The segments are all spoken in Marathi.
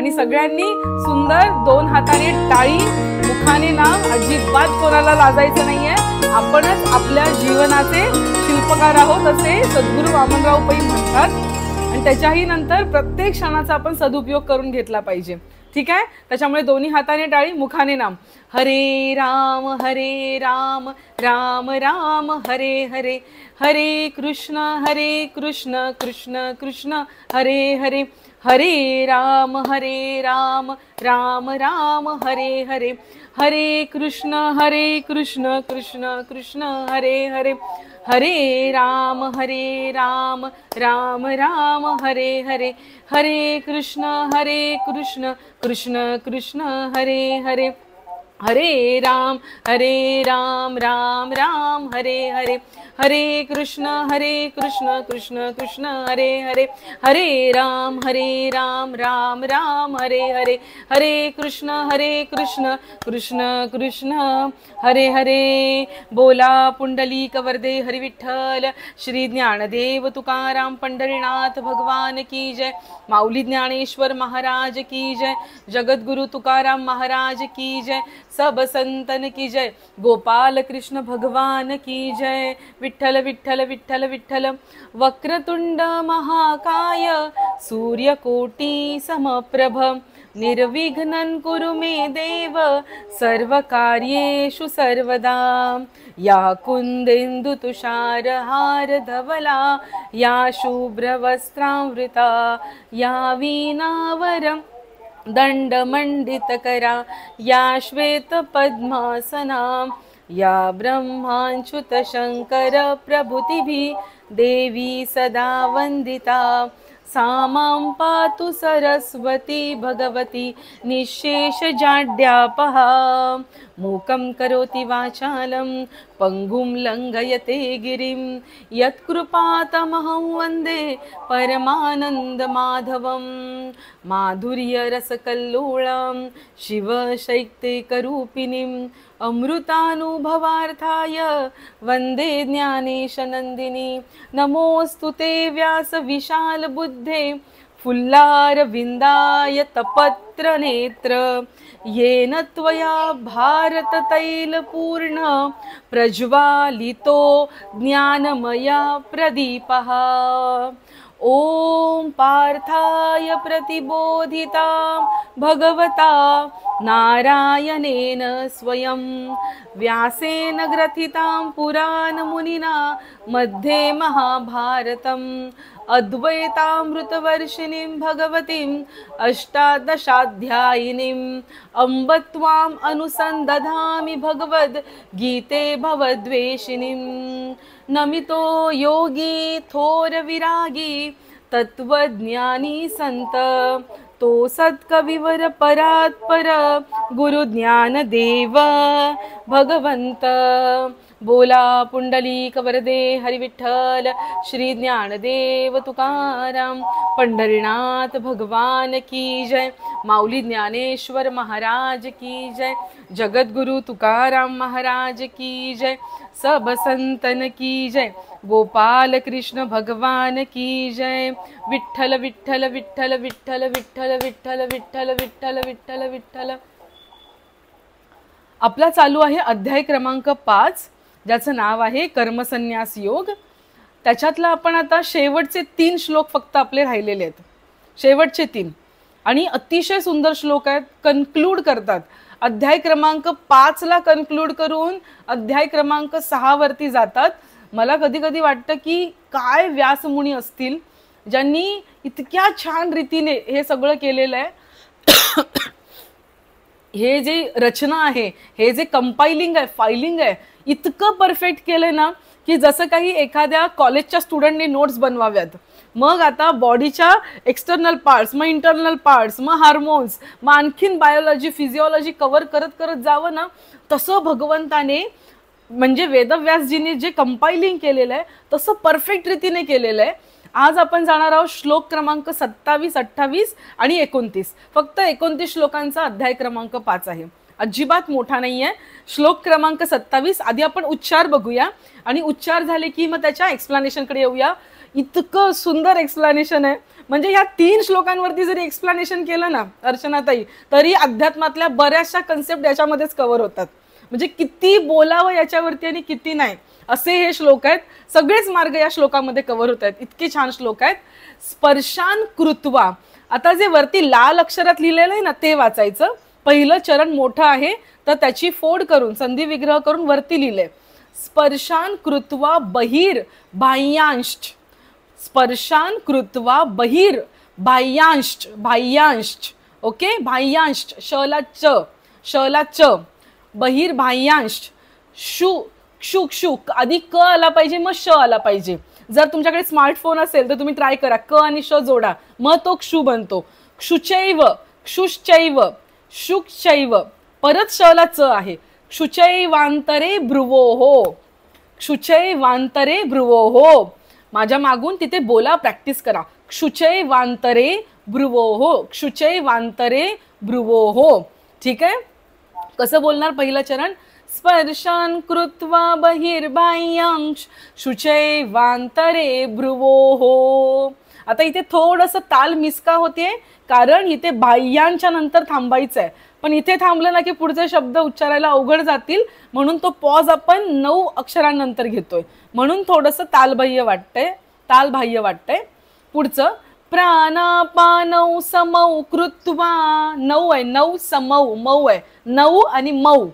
आणि सगळ्यांनी सुंदर दोन हाताने टाळी, मुखाने नाम, अजिबात कोणाला लाजायचं नाहीये. आपणच आपल्या जीवनाचे शिल्पकार आहोत असे सद्गुरू वामनराव पै म्हणतात. आणि त्याच्याही नंतर प्रत्येक क्षणाचा आपण सदुपयोग करून घेतला पाहिजे. ठीक आहे. त्याच्यामुळे दोन्ही हाताने टाळी, मुखाने नाम. हरे राम राम राम हरे हरे, हरे कृष्ण कृष्ण कृष्ण हरे हरे, हरे राम राम राम हरे हरे, हरे कृष्ण कृष्ण कृष्ण हरे हरे, हरे राम राम राम हरे हरे, हरे कृष्ण कृष्ण कृष्ण हरे हरे, हरे राम राम राम हरे हरे, हरे कृष्ण कृष्ण कृष्ण हरे हरे, हरे राम राम राम हरे हरे, हरे कृष्ण कृष्ण कृष्ण हरे हरे. बोला पुंडलिक वरदे हरि विठ्ठल. श्री ज्ञानदेव तुकाराम पंढरीनाथ भगवान की जय. माऊली ज्ञानेश्वर महाराज की जय. जगद्गुरु तुकाराम महाराज की जय. सब संतन की जय. गोपाल कृष्ण भगवान की जय. विठ्ठल विठ्ठल विठ्ठल विठ्ठल. वक्रतुंड महाकाय सूर्यकोटी समप्रभ, निर्विघ्नं कुरु मे देव सर्वकार्येषु सर्वदा. या कुंदेन्दु तुषार हार धवला, या शुभ्रवस्त्रावृता, या वीणावरं दंडमंडितकरा, या श्वेत पद्मासना, या ब्रह्माच्युत शंकर प्रभृतिभिः देवी सदा वंदिता. सामां पातु सरस्वती भगवती निःशेष जाड्यापहा. मूकं करोति वाचालं पंगुं लंघयते गिरिं, यत्कृपातमहं वन्दे परमानंद माधवं. माधुर्य रसकल्लोळं शिवशैक्यकरूपिणीं, अमृतानुभवार्थाय वन्दे ज्ञानेशनन्दिनी. नमोऽस्तु ते व्यास विशाल बुद्धे, फुल्लार विंदाय तपत्र नेत्र, येन त्वया भारत तैलपूर्ण प्रज्वालितो ज्ञानमया प्रदीपः. ओम पार्थाय प्रतिबोधिता भगवता नारायणेन स्वयं, व्यासेन ग्रथितां पुराणमुनिना मध्ये महाभारतम्. अद्वैतामृतवर्षिणीं भगवतीं अष्टादशाध्यायिनीं, अम्ब त्वाम् अनुसन्दधामि भगवद्गीते भवद्वेषिणीं. नमितो योगी थोर विरागी तत्वज्ञानी संत, तो सत्कविवर परात्पर गुरु ज्ञानदेव भगवंत. बोला पुंडलिक वरदे हरि विठ्ठल. श्री ज्ञानदेव तुकाराम पंढरीनाथ भगवान की जय. माऊली ज्ञानेश्वर महाराज की जय. जगद्गुरु तुकाराम महाराज की जय. सब संतन की जय. गोपाल कृष्ण भगवान की जय. विठ्ठल विठ्ठल विठ्ठल विठ्ठल विठ्ठल विठ्ठल विठ्ठल विठ्ठल विठ्ठल विठ्ठल. आपला चालू आहे अध्याय क्रमांक 5, ज्याचं नाव आहे कर्मसन्यास योग. त्याच्यातला आपण आता शेवटचे 3 श्लोक फक्त आपले राहिलेले आहेत. शेवटचे 3 आणि अतिशय सुंदर श्लोक आहेत. कन्क्लूड करतात. अध्याय क्रमांक 5 ला कन्क्लूड करून अध्याय क्रमांक 6 वरती जातात. मला कधी कधी वाटतं की काय व्यासमुनी असतील ज्यांनी इतक्या छान रीतीने हे सगळं केलेलं आहे. हे जे रचना आहे, हे जे कंपाइलिंग आहे, फायलिंग आहे, इतकं परफेक्ट केलंय ना की जसं काही एखाद्या कॉलेजच्या स्टुडंटने नोट्स बनवाव्यात. मग आता बॉडीच्या एक्सटर्नल पार्ट्स, मग इंटरनल पार्ट्स, मग हार्मोन्स, मग आणखीन बायोलॉजी फिजिओलॉजी कव्हर करत करत जावं ना, तसं भगवंताने म्हणजे वेदव्यासजीने जे कंपाइलिंग केलेलं आहे तसं परफेक्ट रीतीने केलेलं आहे. आज आपण जाणार आहोत श्लोक क्रमांक 27, 28 आणि 29. फक्त 29 श्लोकांचा अध्याय क्रमांक 5 आहे. अजिबात मोठा नाहीये. श्लोक क्रमांक 27 आधी आपण उच्चार बघूया आणि उच्चार झाले की मग त्याच्या एक्सप्लेनेशन कडे येऊया. इतकं सुंदर एक्सप्लेनेशन आहे. म्हणजे ह्या 3 श्लोकांवरती जरी एक्सप्लेनेशन केलं ना अर्चनाताई, तरी अध्यात्मातल्या बऱ्याचशा कन्सेप्ट याच्यामध्येच कव्हर होतात. म्हणजे किती बोलावं याच्यावरती आणि किती नाही असे हे श्लोक आहेत. सगळेच मार्ग या श्लोकामध्ये कव्हर होत आहेत. इतके छान श्लोक आहेत. स्पर्शान कृत्वा, आता जे वरती लाल अक्षरात लिहिलेलं आहे ना ते वाचायचं. पहिलं चरण मोठं आहे तर त्याची फोड करून संधी विग्रह करून वरती लिहिले स्पर्शान कृत्वा बहिर बाह्यांश. स्पर्शान कृत्वा बहिर बाह्यांश, बाह्यांश. ओके, बाह्यांश, शला च, शला च, बहिर बाह्यांश. शु क्षु क्षु, आधी क आला पाहिजे मग श आला पाहिजे. जर तुमच्याकडे स्मार्टफोन असेल तर तुम्ही ट्राय करा, क आणि श जोडा मग तो क्षु बनतो. क्षुचैव, क्षुश्चैव, शुक्चैव, परत शला च आहे. क्षुचैवांतरे भ्रुवोः, क्षुचैवांतरे भ्रुवोः. माझ्या मागून तिथे बोला, प्रॅक्टिस करा. क्षुचैवांतरे भ्रुवोः, क्षुचैवांतरे भ्रुवोः. ठीक आहे. कसं बोलणार पहिलं चरण? स्पर्शान कृत्वा बहिर्बाह्यांश शुचैवांतरे भ्रुवोः. आता इथे थोडंसं ताल मिसका होते कारण इथे बाह्यांच्या नंतर थांबायचं आहे. पण इथे थांबलं ना की पुढचे शब्द उच्चारायला अवघड जातील, म्हणून तो पॉज आपण 9 अक्षरांनंतर घेतोय, म्हणून थोडंसं तालबाह्य वाटतंय, तालबाह्य वाटतंय. पुढचं प्राणापानौ समौ कृत्वा, 9 आहे, 9 समौ, मौ आहे, 9 आणि मौ.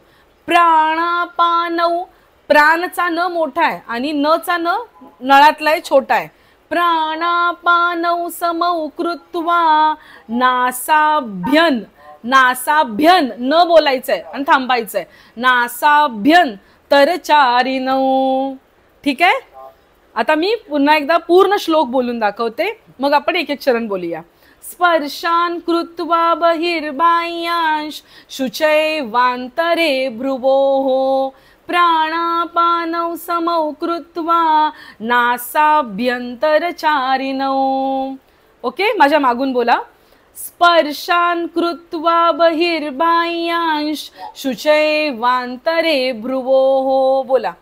प्राणापानौ, प्राणचा न मोठा आहे आणि न चा न नळातला छोटा आहे. प्राणापानौ समौ कृत्वा नासाभ्यन, नासाभ्यन न बोलायचंय आणि थांबायचंय. नासाभ्यन तरचारिणौ. ठीक आहे. आता मी पुन्हा एकदा पूर्ण श्लोक बोलून दाखवते, मग आपण एक एक चरण बोलूया. स्पर्शान कृत्वा बहिर्बाह्यांश शुचैवांतरे भ्रुवोः प्राणापानौ समौ कृत्वा नासाभ्यंतरचारिणौ. ओके, माझ्या मागून बोला. स्पर्शान कृत्वा बहिर्बाह्यांश शुचैवांतरे भ्रुवोः. बोला.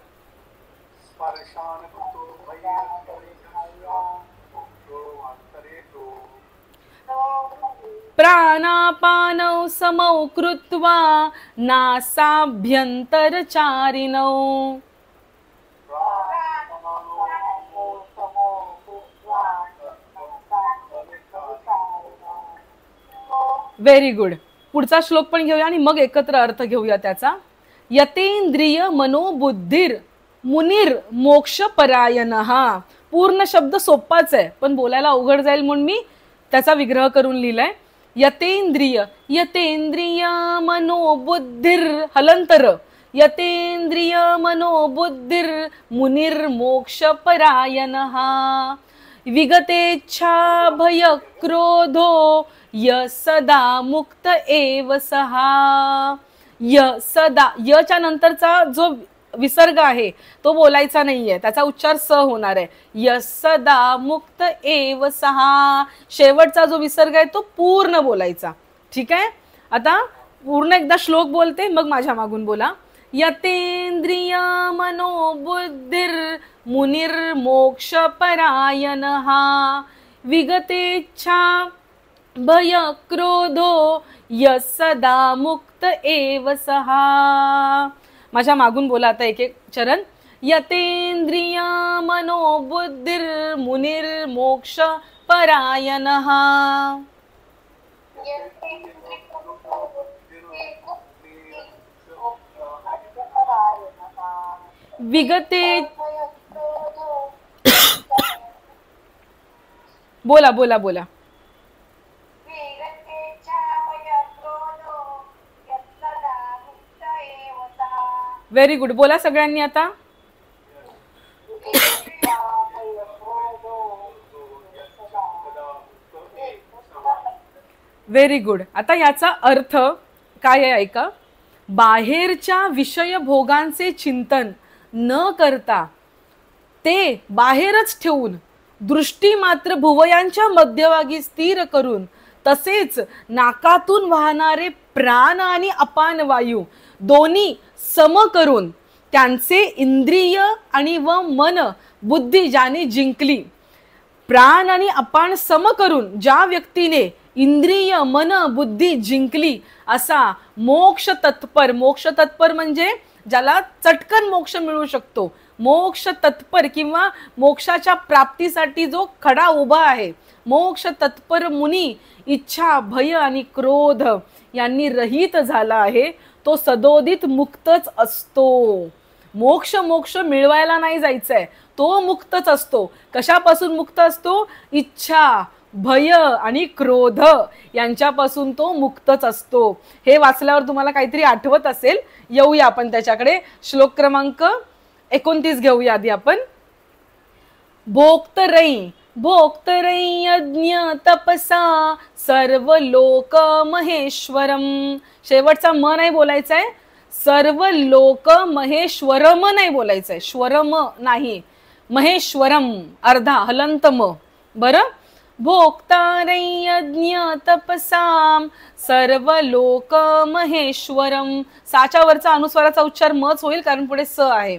प्राणापानौ समौ कृत्वा नासाभ्यंतरचारिणौ. Very good. पुढचा श्लोक पण घेऊया आणि मग एकत्र अर्थ घेऊया त्याचा. यतेंद्रिय मनोबुद्धिर मुनिर मोक्षपरायणः. पूर्ण शब्द सोपाच आहे पण बोलायला अवघड जाईल म्हणून मी त्याचा विग्रह करून लिहिलाय. यतेंद्रिय, यतेंद्रिय मनोबुद्धिर, हलंतर, यतेंद्रिय मनोबुद्धिर मुनिर्मोक्षपरायणः. विगतेच्छा भय क्रोधो य सदा मुक्त एव सहा. य सदा, य च्या नंतरचा जो विसर्ग आहे तो बोलायचा नाहीये, त्याचा उच्चार स होणार आहे. य सदा मुक्त एव सहा. शेवटचा जो विसर्ग आहे तो पूर्ण बोलायचा. ठीक आहे. आता पूर्ण एकदा श्लोक बोलते मग माझ्या मागून बोला. यतेंद्रिय मनोबुद्धिर मुनिर्मोक्षपरायणः विगतेच्छा भय क्रोधो य सदा मुक्त एव सहा. माझ्या मागून बोला आता एक एक चरण. यतेंद्रिय मनोबुद्धिर मुनिर्मोक्षपरायणः विगते. बोला बोला बोला. Very good. बोला सगळ्यांनी आता. Very good. आता याचा अर्थ काय आहे ऐका. बाहेरच्या विषय भोगांचे चिंतन न करता ते बाहेरच ठेवून दृष्टी मात्र भुवयांच्या मध्यभागी स्थिर करून तसेच नाकातून वाहणारे प्राण आणि अपान वायू दोन्ही सम करून त्यांचे इंद्रिय आणि व मन बुद्धी ज्याने जिंकली प्राण आणि अपान सम करून ज्या व्यक्तीने इंद्रिय मन बुद्धी जिंकली असा मोक्ष तत्पर म्हणजे ज्याला चटकन मोक्ष मिळू शकतो, मोक्ष तत्पर किंवा मोक्षाच्या प्राप्तीसाठी जो खडा उभा आहे, मोक्ष तत्पर मुनी इच्छा भय आणि क्रोध यांनी रहित झाला आहे, तो सदोदित मुक्तच असतो. मोक्ष मिळवायला नाही जायचंय, तो मुक्तच असतो. कशापासून मुक्त असतो? इच्छा भय आणि क्रोध यांच्यापासून तो मुक्तच असतो. हे वाचल्यावर तुम्हाला काहीतरी आठवत असेल. येऊया आपण त्याच्याकडे. श्लोक क्रमांक 29 घेऊया आधी आपण. भोक्तरै यज्ञ तपसा सर्व लोक महेश्वरम. शेवटचा म नाही बोलायचा आहे, सर्व लोक महेश्वरम नाही बोलायचंय, श्वरम नाही, महेश्वरम अर्धा हलंत म. बरं, भोक्तारै यज्ञ तपसाम सर्व लोक महेश्वरम. साच्या वरचा अनुस्वाराचा उच्चार मच होईल कारण पुढे स आहे.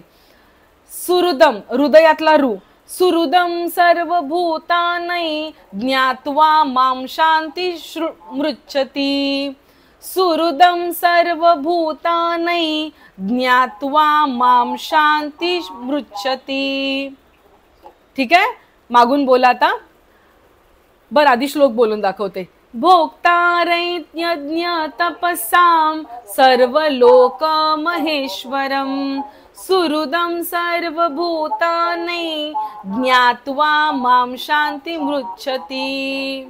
सुहृदम हृदयातला रू. सुहृदम सर्वभूतानै ज्ञात्वा मां शांती मृच्छति. सुहृदम सर्वभूतानै ज्ञात्वा मां शांती मृच्छति. ठीक आहे, मागून बोला आता. बर, आधी श्लोक बोलून दाखवते. भोक्तारै यज्ञ तपसाम सर्व लोक महेश्वरम सुहृदम सर्वभूतानै ज्ञात्वा मां शांती मृच्छति.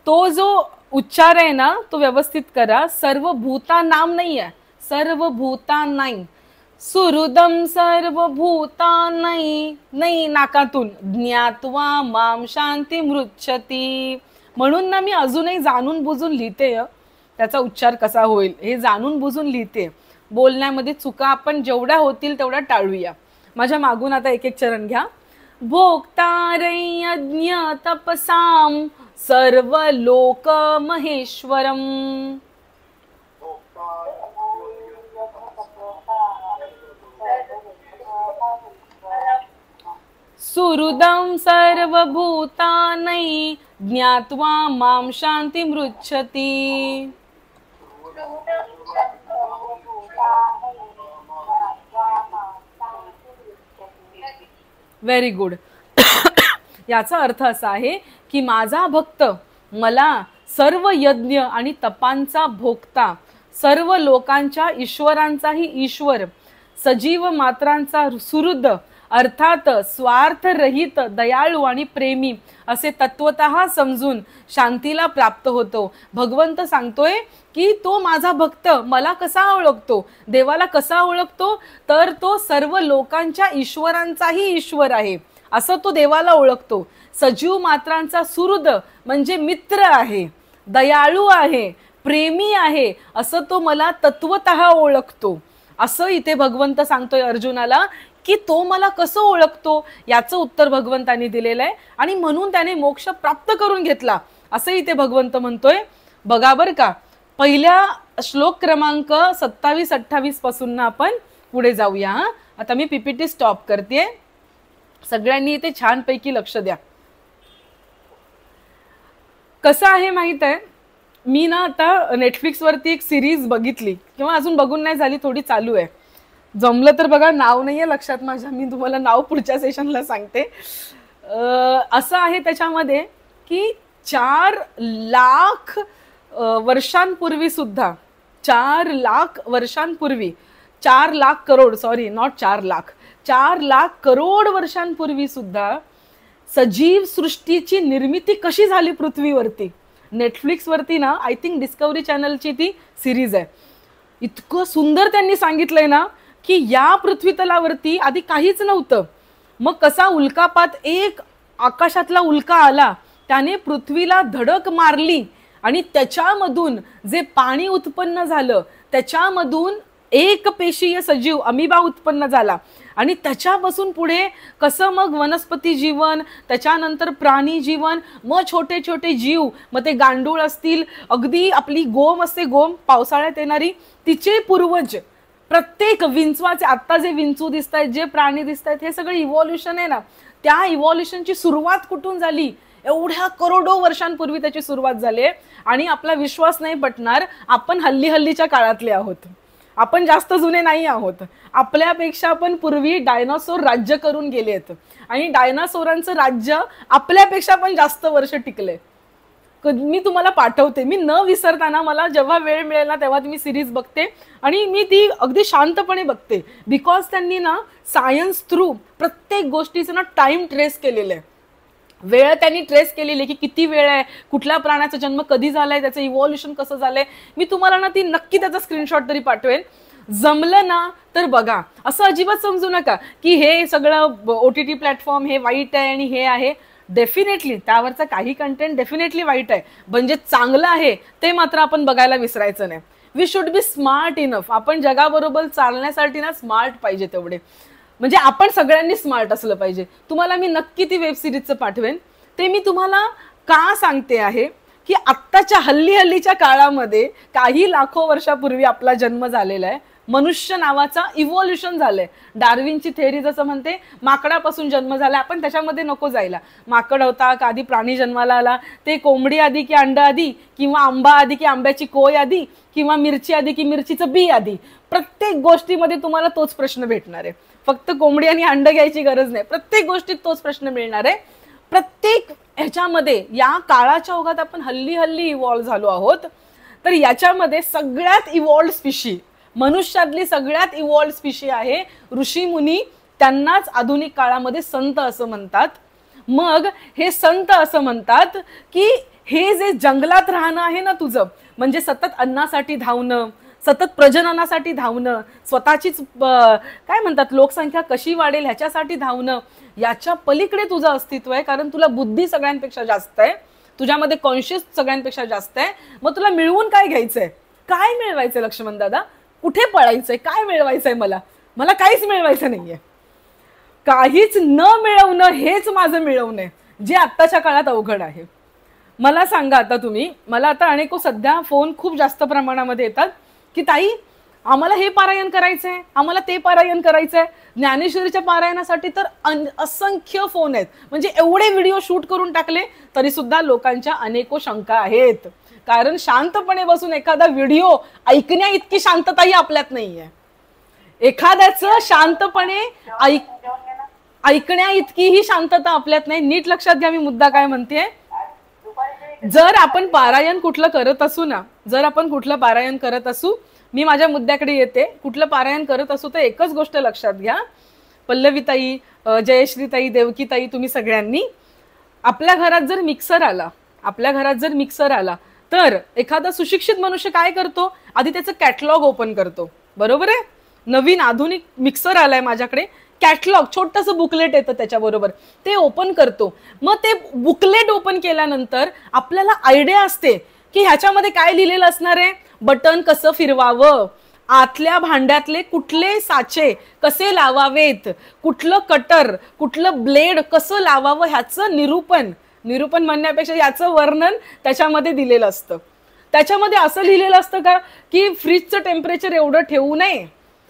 तो जो उच्चार आहे ना तो व्यवस्थित करा. सर्वभूतानां नाही आहे, सर्वभूतानै. सुहृदम सर्वभूतानै नाही नाकातून. ज्ञात्वा मां शांती मृच्छति. म्हणून ना मी अजूनही जाणून बुजून लिहिते त्याचा उच्चार कसा होईल हे जाणून बुजून लिहिते. बोलण्यामध्ये चुका आपण जेवढ्या होतील तेवढ्या टाळूया. माझ्या मागून आता एक एक चरण घ्या. भोक्तारै यज्ञ तपसाम सर्व लोक महेश्वरम. सुहृदं सर्वभूतानै ज्ञात्वा मां शांती मृच्छति. Very good. याचा अर्थ असा आहे की माझा भक्त मला सर्व यज्ञ आणि तपांचा भोगता, सर्व लोकांच्या ईश्वरांचाही ईश्वर, सजीव मात्रांचा सुहृद अर्थात स्वार्थरहित दयाळू आणि प्रेमी असे तत्वतः समजून शांतीला प्राप्त होतो. भगवंत सांगतोय की तो माझा भक्त मला कसा ओळखतो, देवाला कसा ओळखतो, तर तो सर्व लोकांच्या ईश्वरांचाही ईश्वर आहे असं तो देवाला ओळखतो. सजीव मात्रांचा सुहृद म्हणजे मित्र आहे, दयाळू आहे, प्रेमी आहे असं तो मला तत्वतः ओळखतो. असं इथे भगवंत सांगतोय अर्जुनाला की तो मला कसं ओळखतो याचं उत्तर भगवंतांनी दिलेलं आहे आणि म्हणून त्याने मोक्ष प्राप्त करून घेतला असं इथे भगवंत म्हणतोय. बघा बरं का, पहिल्या श्लोक क्रमांक 27-28 पासून आपण पुढे जाऊया. आता मी पीपीटी स्टॉप करते. सगळ्यांनी इथे छानपैकी लक्ष द्या. कसं आहे माहित आहे, मी ना आता नेटफ्लिक्स वरती एक सिरीज बघितली किंवा अजून बघून नाही झाली, थोडी चालू आहे. जमलं तर बघा, नाव नाहीये लक्षात माझ्या, मी तुम्हाला नाव पुढच्या सेशनला सांगते. असं आहे त्याच्यामध्ये की 4 लाख वर्षांपूर्वी सुद्धा, 4 लाख वर्षांपूर्वी, 4 लाख करोड, सॉरी नॉट 4 लाख, 4 लाख करोड वर्षांपूर्वी सुद्धा सजीव सृष्टीची निर्मिती कशी झाली पृथ्वीवरती. नेटफ्लिक्स वरती ना, आय थिंक डिस्कवरी चॅनलची ती सिरीज आहे. इतकं सुंदर त्यांनी सांगितलंय ना की या पृथ्वी तलावरती आधी काहीच नव्हतं. मग कसा उल्कापात, एक आकाशातला उल्का आला त्याने पृथ्वीला धडक मारली आणि त्याच्यामधून जे पाणी उत्पन्न झालं त्याच्यामधून एक पेशीय सजीव अमिबा उत्पन्न झाला आणि त्याच्यापासून पुढे कसं मग वनस्पती जीवन, त्याच्यानंतर प्राणी जीवन, मग छोटे छोटे जीव, मग ते गांडूळ असतील, अगदी आपली गोम असते, गोम पावसाळ्यात येणारी, तिचे पूर्वज, प्रत्येक विंचवाचे, आत्ता जे विंचू दिसत आहेत, जे प्राणी दिसत आहेत, हे सगळं इव्हॉल्युशन आहे ना, त्या इव्हॉल्युशनची सुरुवात कुठून झाली? एवढ्या करोडो वर्षांपूर्वी त्याची सुरुवात झाली आणि आपला विश्वास नाही पटणार, आपण हल्लीच्या काळातले आहोत. आपण जास्त जुने नाही आहोत. आपल्यापेक्षा पण पूर्वी डायनासोर राज्य करून गेलेत आणि डायनासोरांचं राज्य आपल्यापेक्षा पण जास्त वर्ष टिकले. मी तुम्हाला पाठवते, मी न विसरताना मला जेव्हा वेळ मिळेल ना तेव्हा मी सिरीज बघते आणि मी ती अगदी शांतपणे बघते. बिकॉज त्यांनी ना सायन्स थ्रू प्रत्येक गोष्टीचं ना टाइम ट्रेस केलेलं आहे. वेळ त्यांनी ट्रेस केलेली की किती वेळ आहे, कुठल्या प्राण्याचा जन्म कधी झालाय, त्याचं इव्हॉल्युशन कसं झालंय. मी तुम्हाला ना ती नक्की त्याचा स्क्रीनशॉट तरी पाठवेन. जमलं ना तर बघा. असं अजिबात समजू नका की हे सगळं OTT प्लॅटफॉर्म हे वाईट आहे आणि हे आहे. डेफिनेटली त्यावरचा काही कंटेंट डेफिनेटली वाईट आहे, म्हणजे चांगलं आहे ते मात्र आपण बघायला विसरायचं नाही. We should be smart enough. आपण जगाबरोबर चालण्यासाठी ना स्मार्ट पाहिजे तेवढे, म्हणजे आपण सगळ्यांनी स्मार्ट असलं पाहिजे. तुम्हाला मी नक्की ती वेब सिरीजचं पाठवेन. ते मी तुम्हाला का सांगते आहे की आत्ताच्या हल्लीच्या काळामध्ये काही लाखो वर्षापूर्वी आपला जन्म झालेला आहे. मनुष्य नावाचा इव्हॉल्युशन झालंय. डार्विनची थेअरी जसं म्हणते माकडापासून जन्म झाला. आपण त्याच्यामध्ये नको जायला. माकड होता का आधी प्राणी जन्माला आला, ते कोंबडी आधी की अंड आधी, किंवा आंबा आधी की आंब्याची कोय आधी, किंवा मिरची आधी की मिरचीचं बी आधी. प्रत्येक गोष्टीमध्ये तुम्हाला तोच प्रश्न भेटणार आहे. फक्त कोंबडी आणि अंड घ्यायची गरज नाही, प्रत्येक गोष्टीत तोच प्रश्न मिळणार आहे. प्रत्येक ह्याच्यामध्ये या काळाच्या ओघात आपण हल्ली इव्हॉल्व झालो आहोत. तर याच्यामध्ये सगळ्यात इव्हॉल्व स्पीशी, मनुष्यातली सगळ्यात इव्हॉल्व स्पीशी आहे ऋषी मुनी. त्यांनाच आधुनिक काळामध्ये संत असं म्हणतात. मग हे संत असं म्हणतात की हे जे जंगलात राहणं आहे ना तुझं, म्हणजे सतत अन्नासाठी धावणं, सतत प्रजननासाठी धावणं, स्वतःचीच काय म्हणतात लोकसंख्या कशी वाढेल ह्याच्यासाठी धावणं, याच्या पलीकडे तुझं अस्तित्व आहे. कारण तुला बुद्धी सगळ्यांपेक्षा जास्त आहे, तुझ्यामध्ये कॉन्शियस सगळ्यांपेक्षा जास्त आहे. मग तुला मिळवून काय घ्यायचंय? काय मिळवायचंय लक्ष्मण दादा? कुठे पळायचंय? काय मिळवायचंय? मला काहीच मिळवायचं नाहीये. काहीच न मिळवणं हेच माझं मिळवणं आहे, जे आत्ताच्या काळात अवघड आहे. मला सांगा आता तुम्ही, मला आता अनेक सध्या फोन खूप जास्त प्रमाणामध्ये येतात की ताई आम्हाला हे पारायण करायचंय, आम्हाला ते पारायण करायचंय. ज्ञानेश्वरीच्या पारायणासाठी तर असंख्य फोन आहेत. म्हणजे एवढे व्हिडिओ शूट करून टाकले तरी सुद्धा लोकांच्या अनेको शंका आहेत. कारण शांतपणे बसून एखादा व्हिडिओ ऐकण्या इतकी शांतताही आपल्यात नाहीये. एखाद्याचं शांतपणे ऐकण्या इतकीही शांतता आपल्यात नाही. नीट लक्षात घ्या मी मुद्दा काय म्हणतेय. जर आपण पारायण कुठलं करत असू ना, जर आपण कुठलं पारायण करत असू, मी माझ्या मुद्द्याकडे येते. कुठलं पारायण करत असू तर एकच गोष्ट लक्षात घ्या. पल्लवीताई, जयश्रीताई, देवकीताई, तुम्ही सगळ्यांनी आपल्या घरात जर मिक्सर आला तर एखादा सुशिक्षित मनुष्य काय करतो? आधी त्याचं कॅटलॉग ओपन करतो. बरोबर आहे? नवीन आधुनिक मिक्सर आलाय माझ्याकडे, कॅटलॉग छोटंसं बुकलेट येतं त्याच्याबरोबर, ते ओपन करतो. मग ते बुकलेट ओपन केल्यानंतर आपल्याला आयडिया असते की ह्याच्यामध्ये काय लिहिलेलं असणार आहे. बटन कसं फिरवावं, आतल्या भांड्यातले कुठले साचे कसे लावावेत, कुठलं कटर, कुठलं ब्लेड कसं लावावं, ह्याचं निरूपण म्हणण्यापेक्षा याचं वर्णन त्याच्यामध्ये दिलेलं असतं. त्याच्यामध्ये असं लिहिलेलं असतं का की फ्रीजचं टेम्परेचर एवढं ठेवू नये,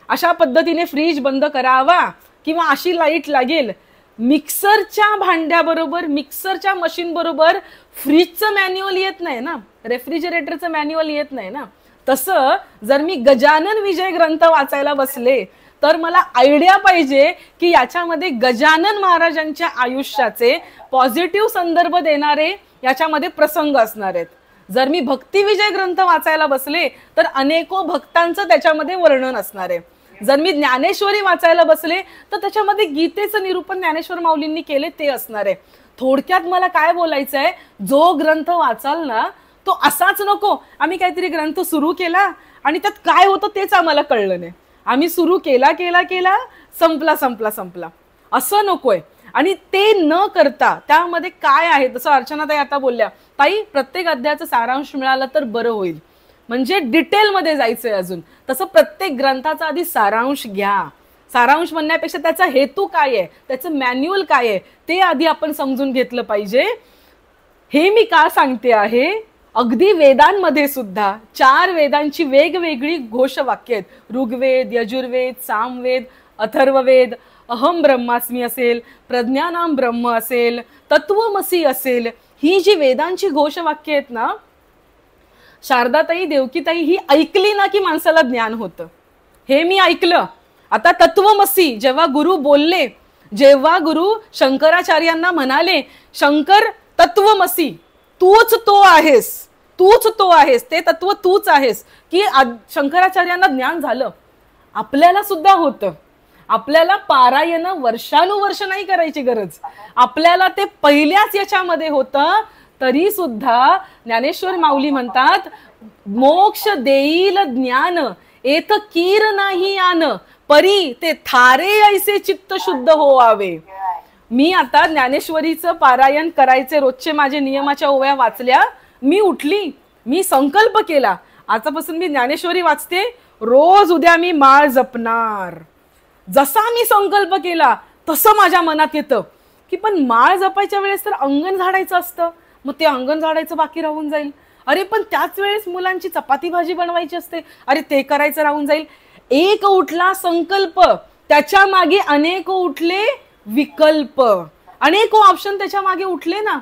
अशा पद्धतीने फ्रीज बंद करावा, किंवा अशी लाईट लागेल. मिक्सरच्या भांड्याबरोबर, मिक्सरच्या मशीन बरोबर फ्रीजचं मॅन्युअल येत नाही ना, रेफ्रिजरेटरचं मॅन्युअल येत नाही ना. तसं जर मी गजानन विजय ग्रंथ वाचायला बसले तर मला आयडिया पाहिजे की याच्यामध्ये गजानन महाराजांच्या आयुष्याचे पॉझिटिव्ह संदर्भ देणारे याच्यामध्ये प्रसंग असणार आहेत. जर मी भक्ती विजय ग्रंथ वाचायला बसले तर अनेको भक्तांचं त्याच्यामध्ये वर्णन असणार आहे. जर मी ज्ञानेश्वरी वाचायला बसले तर त्याच्यामध्ये गीतेचं निरूपण ज्ञानेश्वर माऊलींनी केले ते असणार आहे. थोडक्यात मला काय बोलायचं आहे, जो ग्रंथ वाचाल ना तो असाच नको आम्ही काहीतरी ग्रंथ सुरू केला आणि त्यात काय होतं तेच आम्हाला कळलं नाही, आम्ही सुरू केला संपला असं नकोय. आणि ते न करता त्यामध्ये काय आहे, जसं अर्चनाताई आता बोलल्या, ताई प्रत्येक अध्यायाचा सारांश मिळाला तर बरं होईल, म्हणजे डिटेलमध्ये जायचंय अजून. तसं प्रत्येक ग्रंथाचा आधी सारांश घ्या. सारांश म्हणण्यापेक्षा त्याचा हेतू काय आहे, त्याचं मॅन्युअल काय आहे ते आधी आपण समजून घेतलं पाहिजे. हे मी का सांगते आहे, अगदी वेदांमध्ये सुद्धा 4 वेदांची वेगवेगळी घोषवाक्य आहेत. ऋग्वेद, यजुर्वेद, सामवेद, अथर्ववेद, अहम ब्रह्मास्मी असेल, प्रज्ञानाम ब्रह्म असेल, तत्वमसी असेल, ही जी वेदांची घोषवाक्य आहेत ना, शारदाताई, देवकीताई, ही ऐकली ना की माणसाला ज्ञान होतं. हे मी ऐकलं. आता तत्वमसी जेव्हा गुरु बोलले, जेव्हा गुरु शंकराचार्यांना म्हणाले, शंकर तत्वमसी, तूच तो आहेस, तूच तो आहेस, ते तत्व तूच आहेस, की शंकराचार्यांना ज्ञान झालं. आपल्याला सुद्धा होतं. आपल्याला पारायण वर्षानुवर्ष नाही करायची गरज, आपल्याला ते पहिल्याच याच्यामध्ये होतं. तरी सुद्धा ज्ञानेश्वर माऊली म्हणतात, मोक्ष देईल ज्ञान एत कीर नाही आन, परी ते थारे ऐसे चित्त शुद्ध होवावे. मी आता ज्ञानेश्वरीचं पारायण करायचे रोजचे माझे नियमाच्या ओव्या वाचल्या, मी उठली, मी संकल्प केला, आजपासून मी ज्ञानेश्वरी वाचते, रोज उद्या मी माळ जपणार. जसा मी संकल्प केला तसं माझ्या मनात येतं की पण माळ जपायच्या वेळेस तर अंगण झाडायचं असतं, मग ते अंगण झाडायचं बाकी राहून जाईल. अरे पण त्याच वेळेस मुलांची चपाती भाजी बनवायची असते, अरे ते करायचं राहून जाईल. एक उठला संकल्प, त्याच्या मागे अनेक उठले विकल्प, अनेक ऑप्शन त्याच्या मागे उठले ना.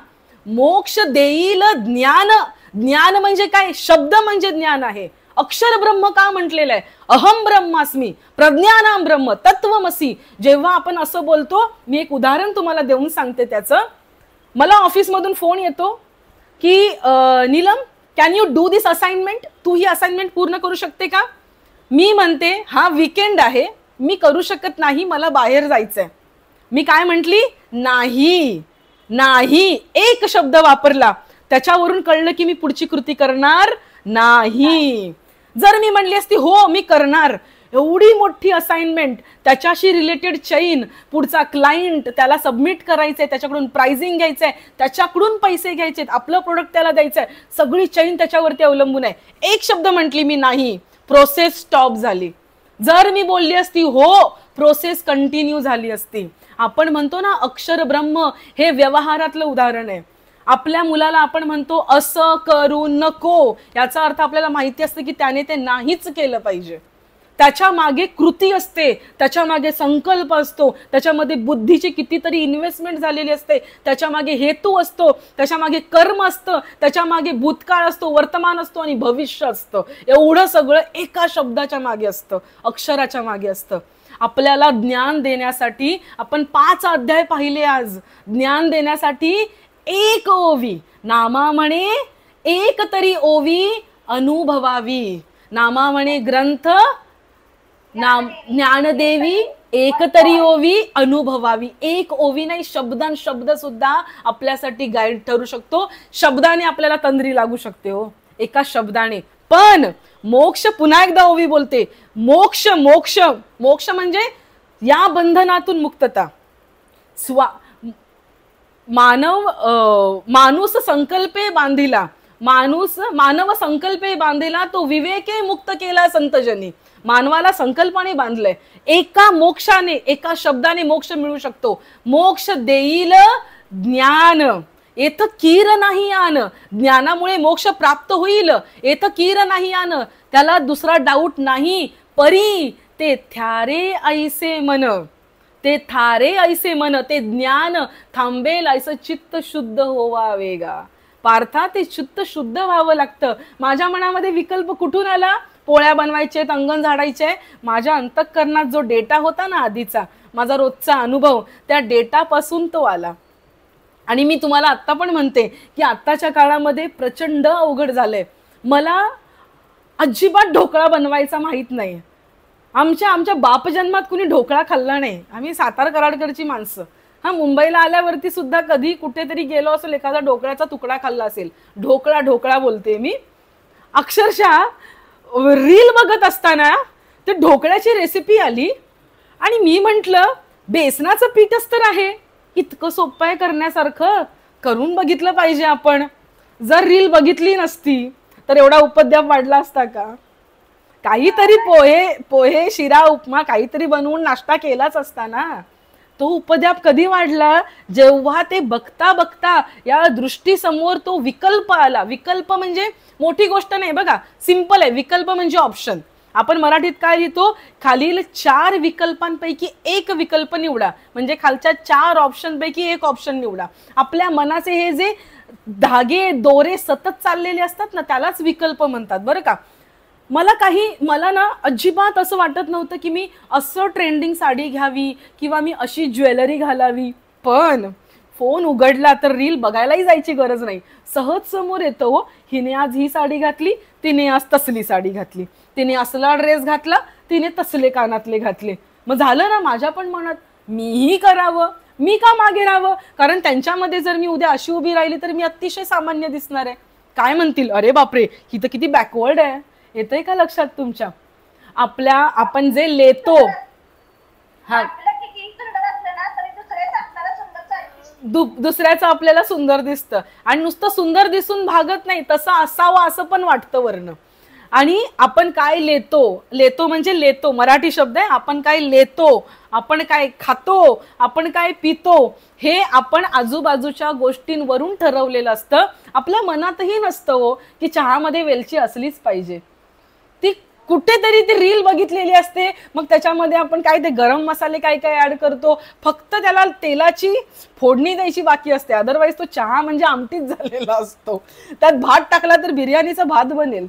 मोक्ष देईल ज्ञान, ज्ञान म्हणजे काय? शब्द म्हणजे ज्ञान आहे. अक्षर ब्रह्म का म्हटलेलं आहे? अहम ब्रह्मास्मी, प्रज्ञानाम ब्रह्म, तत्वमसी. जेव्हा आपण असं बोलतो, मी एक उदाहरण तुम्हाला देऊन सांगते त्याचं. मला ऑफिसमधून फोन येतो की Neelam, can you do this assignment, तू ही असाइनमेंट पूर्ण करू शकते का? मी म्हणते हा वीकेंड आहे, मी करू शकत नाही, मला बाहेर जायचंय. मी काय म्हंटली? नाही. नाही एक शब्द वापरला, त्याच्यावरून कळलं की मी पुढची कृती करणार नाही. जर मी म्हणली असती हो मी करणार, एवढी मोठी असाइनमेंट, त्याच्याशी रिलेटेड चेन, पुढचा क्लायंट, त्याला सबमिट करायचंय, त्याच्याकडून प्राइसिंग घ्यायचंय, त्याच्याकडून पैसे घ्यायचे, आपलं प्रोडक्ट त्याला द्यायचंय, सगळी चेन त्याच्यावरती अवलंबून आहे. एक शब्द म्हटली मी नाही, प्रोसेस स्टॉप झाली. जर मी बोलली असती हो, प्रोसेस कंटिन्यू झाली असती. आपण म्हणतो ना अक्षर ब्रह्म, हे व्यवहारातलं उदाहरण आहे. आपल्या मुलाला आपण म्हणतो असं करू नको, याचा अर्थ आपल्याला माहिती असते की त्याने ते नाहीच केलं पाहिजे. त्याच्या मागे कृती असते, त्याच्या मागे संकल्प असतो, त्याच्यामध्ये बुद्धीची कितीतरी इन्व्हेस्टमेंट झालेली असते, त्याच्या मागे हेतू असतो, त्याच्या मागे कर्म असतं, त्याच्या मागे भूतकाळ असतो, वर्तमान असतो आणि भविष्य असतं. एवढं सगळं एका शब्दाच्या मागे असतं, अक्षराच्या मागे असतं. आपल्याला ज्ञान देण्यासाठी आपण 5 अध्याय पाहिले आज. ज्ञान देण्यासाठी एक ओवी, नामा म्हणे एक तरी ओवी अनुभवावी. नामा म्हणे ग्रंथ, ज्ञानदेवी एक तरी ओवी अनुभवावी. एक ओवी नाही, शब्दान शब्द सुद्धा आपल्यासाठी गाईड ठरू शकतो. शब्दाने आपल्याला तंद्री लागू शकते हो, एका शब्दाने. पण मोक्ष, पुन्हा एकदा ओवी बोलते, मोक्ष, मोक्ष, मोक्ष म्हणजे या बंधनातून मुक्तता. माणूस संकल्पे बांधिला, मानव संकल्पे बांधिला, तो विवेके मुक्त केला संतजनी. मानवाला संकल्पाने बांधलंय. एका मोक्षाने, एका शब्दाने मोक्ष मिळू शकतो. मोक्ष देईल ज्ञान येत कीर नाही आन. ज्ञानामुळे मोक्ष प्राप्त होईल, येत कीर नाही आन, त्याला दुसरा डाऊट नाही. परी ते थारे ऐसे मन, ते थारे ऐसे मन, ते ज्ञान थांबेल ऐसे चित्त शुद्ध होवावेगा. पार्था ते चित्त शुद्ध व्हावं लागतं. माझ्या मनामध्ये विकल्प कुठून आला? पोळ्या बनवायचे, अंगण झाडायचे. माझ्या अंतःकरणात जो डेटा होता ना आधीचा, माझा रोजचा अनुभव, त्या डेटापासून तो आला. आणि मी तुम्हाला आत्ता पण म्हणते की आत्ताच्या काळामध्ये प्रचंड अवघड झालंय. मला अजिबात ढोकळा बनवायचा माहित नाही. आमच्या बापजन्मात कुणी ढोकळा खाल्ला नाही. आम्ही सातार कराडकडची माणसं. हा, मुंबईला आल्यावरती सुद्धा कधी कुठेतरी गेलो असेल, एखादा ढोकळ्याचा तुकडा खाल्ला असेल. ढोकळा ढोकळा बोलते मी. अक्षरशः रील बघत असताना ते ढोकळ्याची रेसिपी आली आणि मी म्हंटल बेसनाचं पीठच तर आहे, इतकं सोपं आहे करण्यासारखं, करून बघितलं पाहिजे आपण. जर रील बघितली नसती तर एवढा उपद्व्याप वाढला असता का? काहीतरी पोहे शिरा उपमा काहीतरी बनवून नाश्ता केलाच असता ना. तो उपद्व्याप कधी वाढला? जेव्हा ते बघता बघता या दृष्टीसमोर तो विकल्प आला. विकल्प म्हणजे मोठी गोष्ट नाही बघा, सिंपल आहे. विकल्प म्हणजे ऑप्शन. आपण मराठीत काय लिहितो, खालील 4 विकल्पांपैकी एक विकल्प निवडा, म्हणजे खालच्या 4 ऑप्शनपैकी एक ऑप्शन निवडा. आपल्या मनाचे हे जे धागे दोरे सतत चाललेले असतात ना, त्यालाच विकल्प म्हणतात बरं का. मला ना अजिबात असं वाटत नव्हतं की मी असं ट्रेंडिंग साडी घ्यावी किंवा मी अशी ज्वेलरी घालावी, पण फोन उघडला तर रील बघायलाही जायची गरज नाही, सहज समोर येतं हो. हिने आज ही साडी घातली, तिने आज तसली साडी घातली, तिने असला ड्रेस घातला, तिने तसले कानातले घातले. मग झालं ना माझ्या पण मनात, मीही करावं, मी का मागे राहावं, कारण त्यांच्यामध्ये जर मी उद्या अशी उभी राहिली तर मी अतिशय सामान्य दिसणार आहे. काय म्हणतील, अरे बापरे ही तर किती बॅकवर्ड आहे. येतंय का लक्षात तुमच्या? आपण जे लेतो, हा, दुसऱ्याचं आपल्याला सुंदर दिसतं आणि नुसतं सुंदर दिसून भागत नाही, तसं असावं असं पण वाटतं वर्ण. आणि आपण काय लेतो म्हणजे लेतो मराठी शब्द आहे. आपण काय लेतो, आपण काय खातो, आपण काय पितो, हे आपण आजूबाजूच्या गोष्टींवरून ठरवलेलं असतं. आपल्या मनातही नसतं हो की चहामध्ये वेलची असलीच पाहिजे. ती कुठेतरी ती रील बघितलेली असते, मग त्याच्यामध्ये आपण काय ते गरम मसाले काय काय ऍड करतो, फक्त त्याला तेलाची फोडणी द्यायची बाकी असते. अदरवाईज तो चहा म्हणजे आमटीच झालेला असतो. त्यात भात टाकला तर बिर्याणीचा भात बनेल.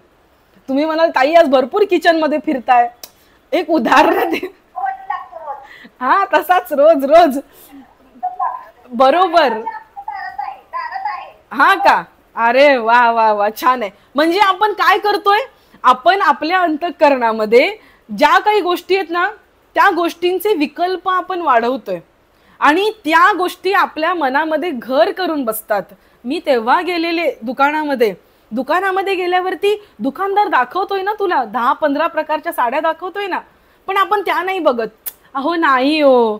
तुम्ही म्हणाल ताई आज भरपूर किचन मध्ये फिरताय, एक उदाहरण दे. हा, तसाच रोज रोज बरोबर. हा का, अरे वा वा वा, छान आहे. म्हणजे आपण काय करतोय, आपण आपल्या अंतःकरणामध्ये ज्या काही गोष्टी आहेत ना, त्या गोष्टींचे विकल्प आपण वाढवतोय आणि त्या गोष्टी आपल्या मनामध्ये घर करून बसतात. मी तेव्हा गेलेले दुकानामध्ये गेल्यावरती दुकानदार दाखवतोय ना तुला 10-15 प्रकारच्या साड्या दाखवतोय ना, पण आपण त्या नाही बघत. अहो नाही हो,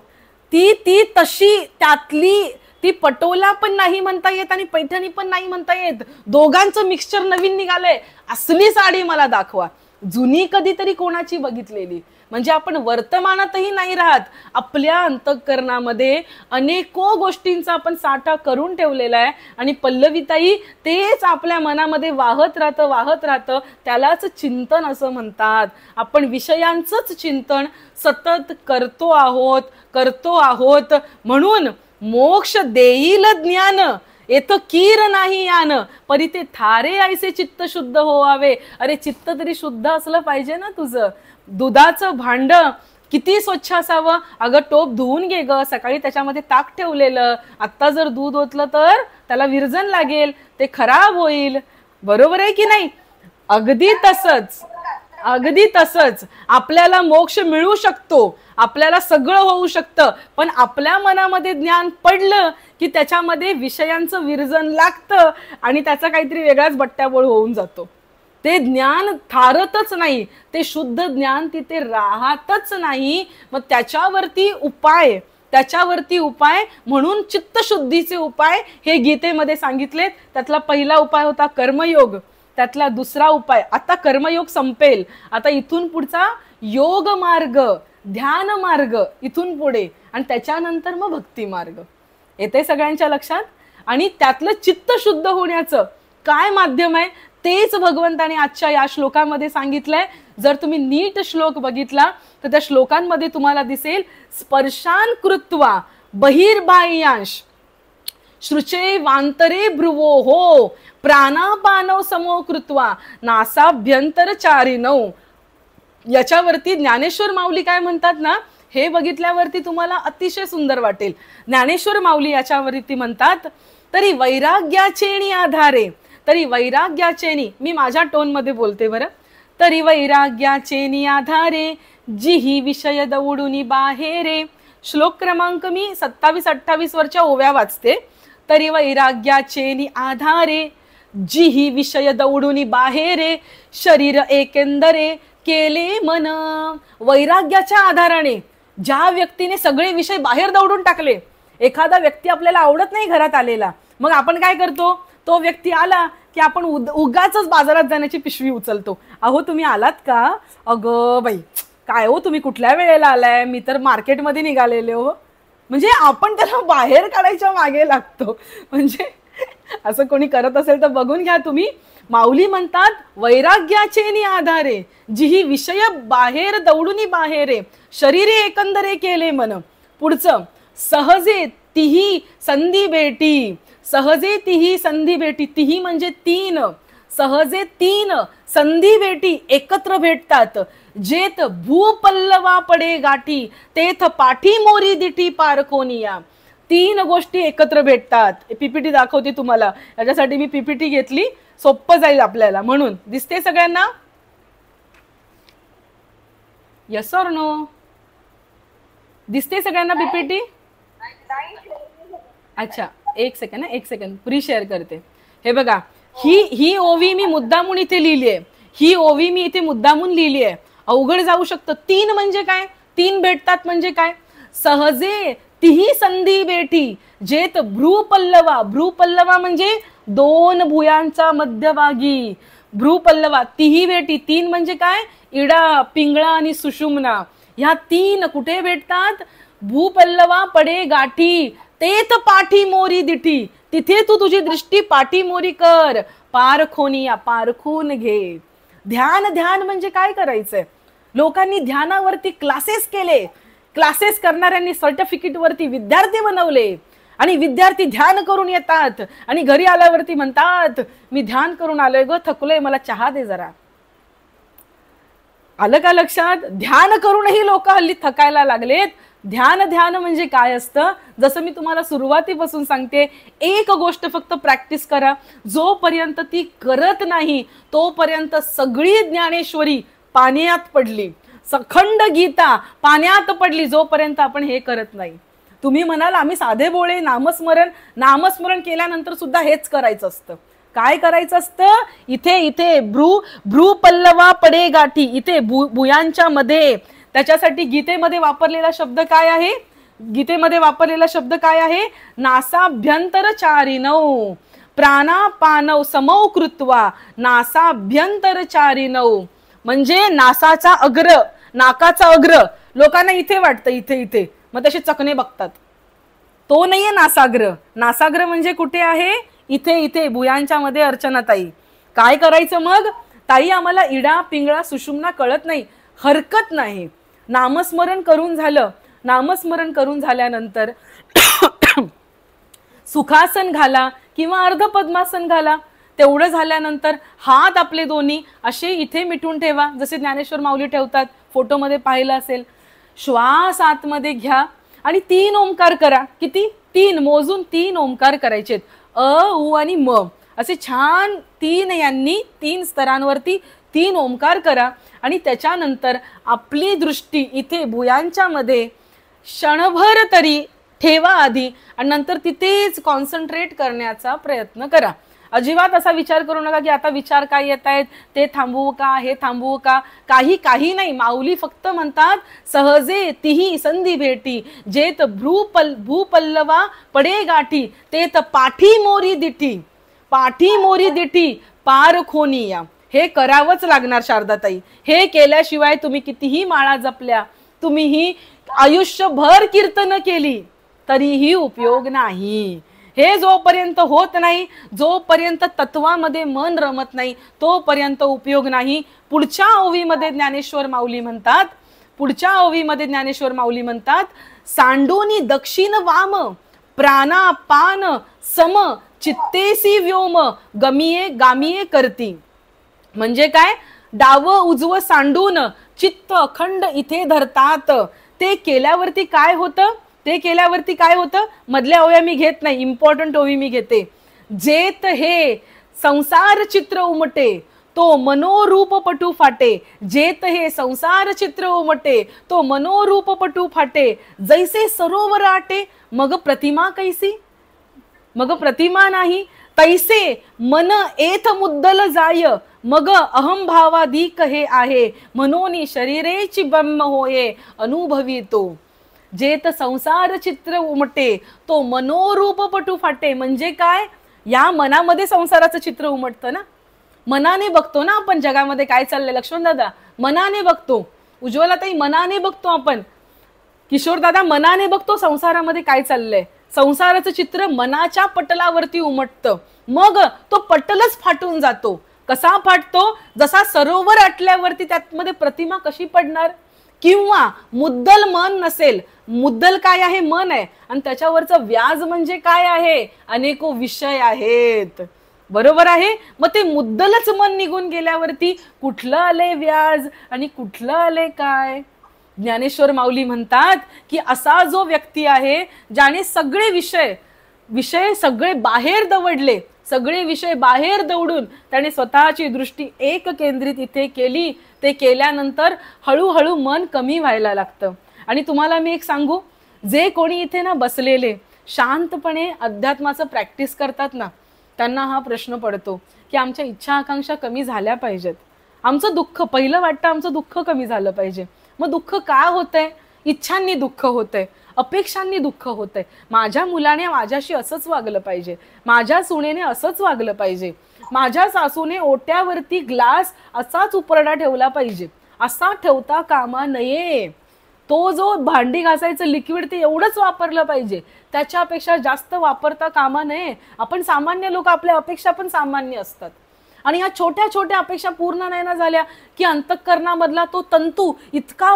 ती तशी त्यातली ती पटोला पण नाही म्हणता येत आणि पैठणी पण नाही म्हणता येत, दोघांचं मिक्सचर नवीन निघालंय, असली साडी मला दाखवा, जुनी कधीतरी कोणाची बघितलेली. म्हणजे आपण वर्तमानातही नाही राहत, आपल्या अंतःकरणामध्ये अनेको गोष्टींचा आपण साठा करून ठेवलेला आहे आणि पल्लवीताई तेच आपल्या मनामध्ये वाहत राहतं. त्यालाच चिंतन असं म्हणतात. आपण विषयांचंच चिंतन सतत करतो आहोत. म्हणून मोक्ष देईल ज्ञान, येत कीर नाही यान, परी ते थारे ऐसे चित्त शुद्ध होवावे. अरे चित्त तरी शुद्ध असलं पाहिजे ना तुझं. दुधाचं भांड किती स्वच्छ असावं, अगं टोप धुवून घे ग, सकाळी त्याच्यामध्ये ताक ठेवलेलं, आत्ता जर दूध ओतलं तर त्याला विरजण लागेल, ते खराब होईल. बरोबर आहे की नाही? अगदी तसंच आपल्याला मोक्ष मिळू शकतो, आपल्याला सगळं होऊ शकतं, पण आपल्या मनामध्ये ज्ञान पडलं की त्याच्यामध्ये विषयांचं विरजण लागतं आणि त्याचा काहीतरी वेगळाच बट्ट्याबोळ होऊन जातो. ते ज्ञान थारतच नाही, ते शुद्ध ज्ञान तिथे राहतच नाही. मग त्याच्यावरती उपाय म्हणून चित्तशुद्धीचे उपाय हे गीतेमध्ये सांगितलेत. त्यातला पहिला उपाय होता कर्मयोग, त्यातला दुसरा उपाय, आता कर्मयोग संपेल, आता इथून पुढचा योग मार्ग, ध्यान मार्ग इथून पुढे, आणि त्याच्यानंतर मग भक्ती मार्ग. येते सगळ्यांच्या लक्षात? आणि त्यातलं चित्त शुद्ध होण्याचं काय माध्यम आहे तेच भगवंताने आजच्या या श्लोकामध्ये सांगितलंय. जर तुम्ही नीट श्लोक बघितला तर त्या श्लोकांमध्ये तुम्हाला दिसेल, स्पर्शान कृत्वा बहिर्बाह्यांश श्रुचे वांतरे भ्रुवो हो प्राणापानव समो कृत्वा नासाभ्यंतरचारिणौ. याच्यावरती ज्ञानेश्वर माऊली काय म्हणतात ना, हे बघितल्यावरती तुम्हाला अतिशय सुंदर वाटेल. ज्ञानेश्वर माऊली याच्यावरती म्हणतात, तरी वैराग्याचेनी आधारे, तरी वैराग्याचेनी, मी माझ्या टोन मध्ये बोलते बरं, तरी वैराग्याचेनी आधारे जिही विषय दौडुनी बाहेरे. श्लोक क्रमांक मी 27-28 वरच्या ओव्या वाचते. तरी वैराग्याचेनी आधारे जिही विषय दौडुनी बाहेरे शरीर एकेंदरे केले मन. वैराग्याच्या आधाराने ज्या व्यक्तीने सगळे विषय बाहेर दौडून टाकले, एखादा व्यक्ती आपल्याला आवडत नाही घरात आलेला, मग आपण काय करतो, तो व्यक्ती आला की आपण उगाच बाजारात जाण्याची पिशवी उचलतो. अहो तुम्ही आलात का, अगं बाई काय हो तुम्ही कुठल्या वेळेला आलाय, मी तर मार्केटमध्ये निघालेले हो. म्हणजे आपण त्याला बाहेर काढायच्या मागे लागतो. म्हणजे असं कोणी करत असेल तर बघून घ्या तुम्ही. माऊली म्हणतात वैराग्याचे नि आधारे जिही विषय बाहेर दौडूनी बाहेरे शरीरे एकंदरे केले मन. पुढचं सहजे तिही संधी भेटी. सहजे तिही संधी भेटी. तिही म्हणजे तीन. सहजे तीन संधी भेटी एकत्र भेटतात. जेत भूपल्लवा पडे गाठी तेथ पाठी मोरी दिठी पारखोनिया. तीन गोष्टी एकत्र भेटतात. पीपीटी दाखवते तुम्हाला. याच्यासाठी मी पीपीटी घेतली, सोपं जाईल आपल्याला म्हणून. दिसते सगळ्यांना? Yes or no? दिसते सगळ्यांना पीपीटी? अच्छा एक सेकंड फ्री शेअर करते. हे बघा, ही ओवी मी मुद्दामून इथे लिहिली आहे. ही ओवी मी इथे मुद्दामून लिहिली आहे. अवघड जाऊ शकतं. तीन म्हणजे काय? तीन भेटतात म्हणजे काय? सहजे तिही संधी भेटी जेत भ्रूपल्लवा. भ्रूपल्लवा म्हणजे दोन भुयांचा मध्यभागी. भ्रूपल्लवा तिही भेटी. तीन म्हणजे काय? इडा, पिंगळा आणि सुषुम्ना. ह्या तीन कुठे भेटतात? भूपल्लवा पडे गाठी तेथ पाठी मोरी दिठी. तिथे तू तुझी दृष्टी पाठी मोरी कर. पारखोनिया पारखून घे. ध्यान ध्यान म्हणजे काय करायचंय? लोकांनी ध्यानावरती क्लासेस केले. क्लासेस करणाऱ्यांनी सर्टिफिकेट वरती विद्यार्थी बनवले आणि विद्यार्थी ध्यान करून येतात आणि घरी आल्यावरती म्हणतात मी ध्यान करून आलोय ग, थकलोय, मला चहा दे जरा. आलं का लक्षात? ध्यान करूनही लोक हल्ली थकायला लागलेत. ध्यान ध्यान म्हणजे काय असतं? जसं मी तुम्हाला सुरुवातीपासून सांगते, एक गोष्ट फक्त प्रॅक्टिस करा. जोपर्यंत ती करत नाही तोपर्यंत सगळी ज्ञानेश्वरी पाण्यात पडली. सखंड गीता पाण्यात पडली जोपर्यंत आपण हे करत नाही. तुम्ही म्हणाल आम्ही साधे बोळे नामस्मरण केल्यानंतर सुद्धा हेच करायचं असतं. काय करायचं असतं? इथे इथे भ्रूपल्लवा पडे गाठी. इथे भुयांच्या मध्ये. त्याच्यासाठी गीतेमध्ये वापरलेला शब्द काय आहे? गीतेमध्ये वापरलेला शब्द काय आहे? नासाभ्यंतर चारिणौ प्राणापानौ समौ कृत्वा नासाभ्यंतर चारिणौ. म्हणजे नासाचा अग्र, नाकाचा अग्र लोकांना इथे वाटतं, इथे इथे, मग तसे चकणे बघतात. तो नाहीये नासाग्र. नासाग्र म्हणजे कुठे आहे? इथे इथे भुयांच्या मध्ये. अर्चनाताई काय करायचं मग? ताई आम्हाला इडा, पिंगळा, सुषुम्ना कळत नाही. हरकत नाही. नामस्मरण करून झालं. नामस्मरण करून झाल्यानंतर सुखासन घाला किंवा अर्ध पद्मासन घाला. तेवढं झाल्यानंतर हात आपले दोन्ही असे इथे मिटून ठेवा, जसे ज्ञानेश्वर माऊली ठेवतात. फोटोमध्ये पाहिलं असेल. श्वास आतमध्ये घ्या आणि 3 ओंकार करा. किती? 3 मोजून 3 ओंकार करायचेत. अ, उ आणि म असे छान 3 यांनी 3 स्तरांवरती 3 ओंकार करा. आणि त्याच्यानंतर आपली दृष्टी इथे भुयांच्या मध्ये क्षणभर तरी ठेवा आधी आणि नंतर तिथेच कॉन्सन्ट्रेट करण्याचा प्रयत्न करा. अजिबात असा विचार करू नका की आता विचार काय येत आहेत, ते थांबवू का, हे थांबवू का. काही नाही. माऊली फक्त म्हणतात सहजे तिही संधी भेटी जेत भूपल्लवा पडे गाठी तेत पाठी मोरी दिठी. पाठी मोरी दिठी पारखोनिया. हे करावंच लागणार शारदाताई. हे केल्याशिवाय तुम्ही कितीही माळा जपल्या, तुम्हीही आयुष्यभर कीर्तन केली तरीही उपयोग नाही. हे जोपर्यंत होत नाही, जोपर्यंत तत्वामध्ये मन रमत नाही, तोपर्यंत उपयोग नाही. पुढच्या ओवीमध्ये ज्ञानेश्वर माऊली म्हणतात सांडोनी दक्षिण वाम प्राणापान सम चित्तेसी व्योम गामिये करती. म्हणजे काय? डाव उजव सांडून चित्त अखंड इथे धरतात. ते केल्यावरती काय होतं? मधल्या ओव्या मी घेत नाही, इम्पॉर्टंट ओवी मी घेते. जेत हे संसार चित्र उमटे तो मनोरूप पटू फाटे. जेत हे संसार चित्र उमटे तो मनोरूप पटू फाटे. जैसे सरोवर आटे मग प्रतिमा कैसी. मग प्रतिमा नाही. तैसे मन एथ मुद्दल जाय मग अहंभावाधिक हे आहे. मनोनी शरीरेची ब्रह्म होये अनुभवितो. जेत संसार चित्र उमटे तो मनोरूप पटू फाटे. म्हणजे काय? या मनामध्ये संसाराचं चित्र उमटतं ना. मनाने बघतो ना आपण जगामध्ये काय चाललंय. लक्ष्मण दादा मनाने बघतो. उज्ज्वलाताई मनाने बघतो आपण. किशोर दादा मनाने बघतो संसारामध्ये काय चाललंय. संसाराचं चित्र मनाच्या पटलावरती उमटतं, मग तो पटलच फाटून जातो. कसा फाटतो? जसा सरोवर आटल्यावरती त्यामध्ये प्रतिमा कशी पडणार? किंवा मुद्दल मन नसेल, मुद्दल काय आहे? मन आहे, आणि त्याच्यावरचं व्याज म्हणजे काय आहे? अनेको विषय आहेत. बरोबर आहे. मग ते मुद्दलच मन निघून गेल्यावरती कुठलं आले व्याज आणि कुठलं आले काय? ज्ञानेश्वर माऊली म्हणतात की असा जो व्यक्ती आहे ज्याने सगळे विषय सगळे बाहेर दवडले, सगळे विषय बाहेर दवडून त्याने स्वतःची दृष्टी एक केंद्रित इथे केली, ते केल्यानंतर हळूहळू मन कमी व्हायला लागतं. आणि तुम्हाला मी एक सांगू, जे कोणी इथे ना बसलेले शांतपणे अध्यात्माचं प्रॅक्टिस करतात ना, त्यांना हा प्रश्न पडतो की आमच्या इच्छा आकांक्षा कमी झाल्या पाहिजेत. आमचं दुःख, पहिलं वाटतं आमचं दुःख कमी झालं पाहिजे. मग दुःख का होतंय? इच्छांनी दुःख होतंय, अपेक्षांनी दुःख होतंय. माझ्या मुलाने माझ्याशी असंच वागलं पाहिजे, माझ्या सुनेने असंच वागलं पाहिजे, माझ्या सासूने ओट्यावरती ग्लास असाच उपरडा ठेवला पाहिजे, असा ठेवता कामा नये. तो जो भांडी घासायचं लिक्विड ते एवढंच वापरलं पाहिजे, त्याच्यापेक्षा जास्त वापरता कामा नये. आपण सामान्य लोक, आपल्या अपेक्षा पण सामान्य असतात. आणि ह्या छोट्या छोट्या अपेक्षा पूर्ण नाही ना झाल्या की अंतःकरणामधला तो तंतू इतका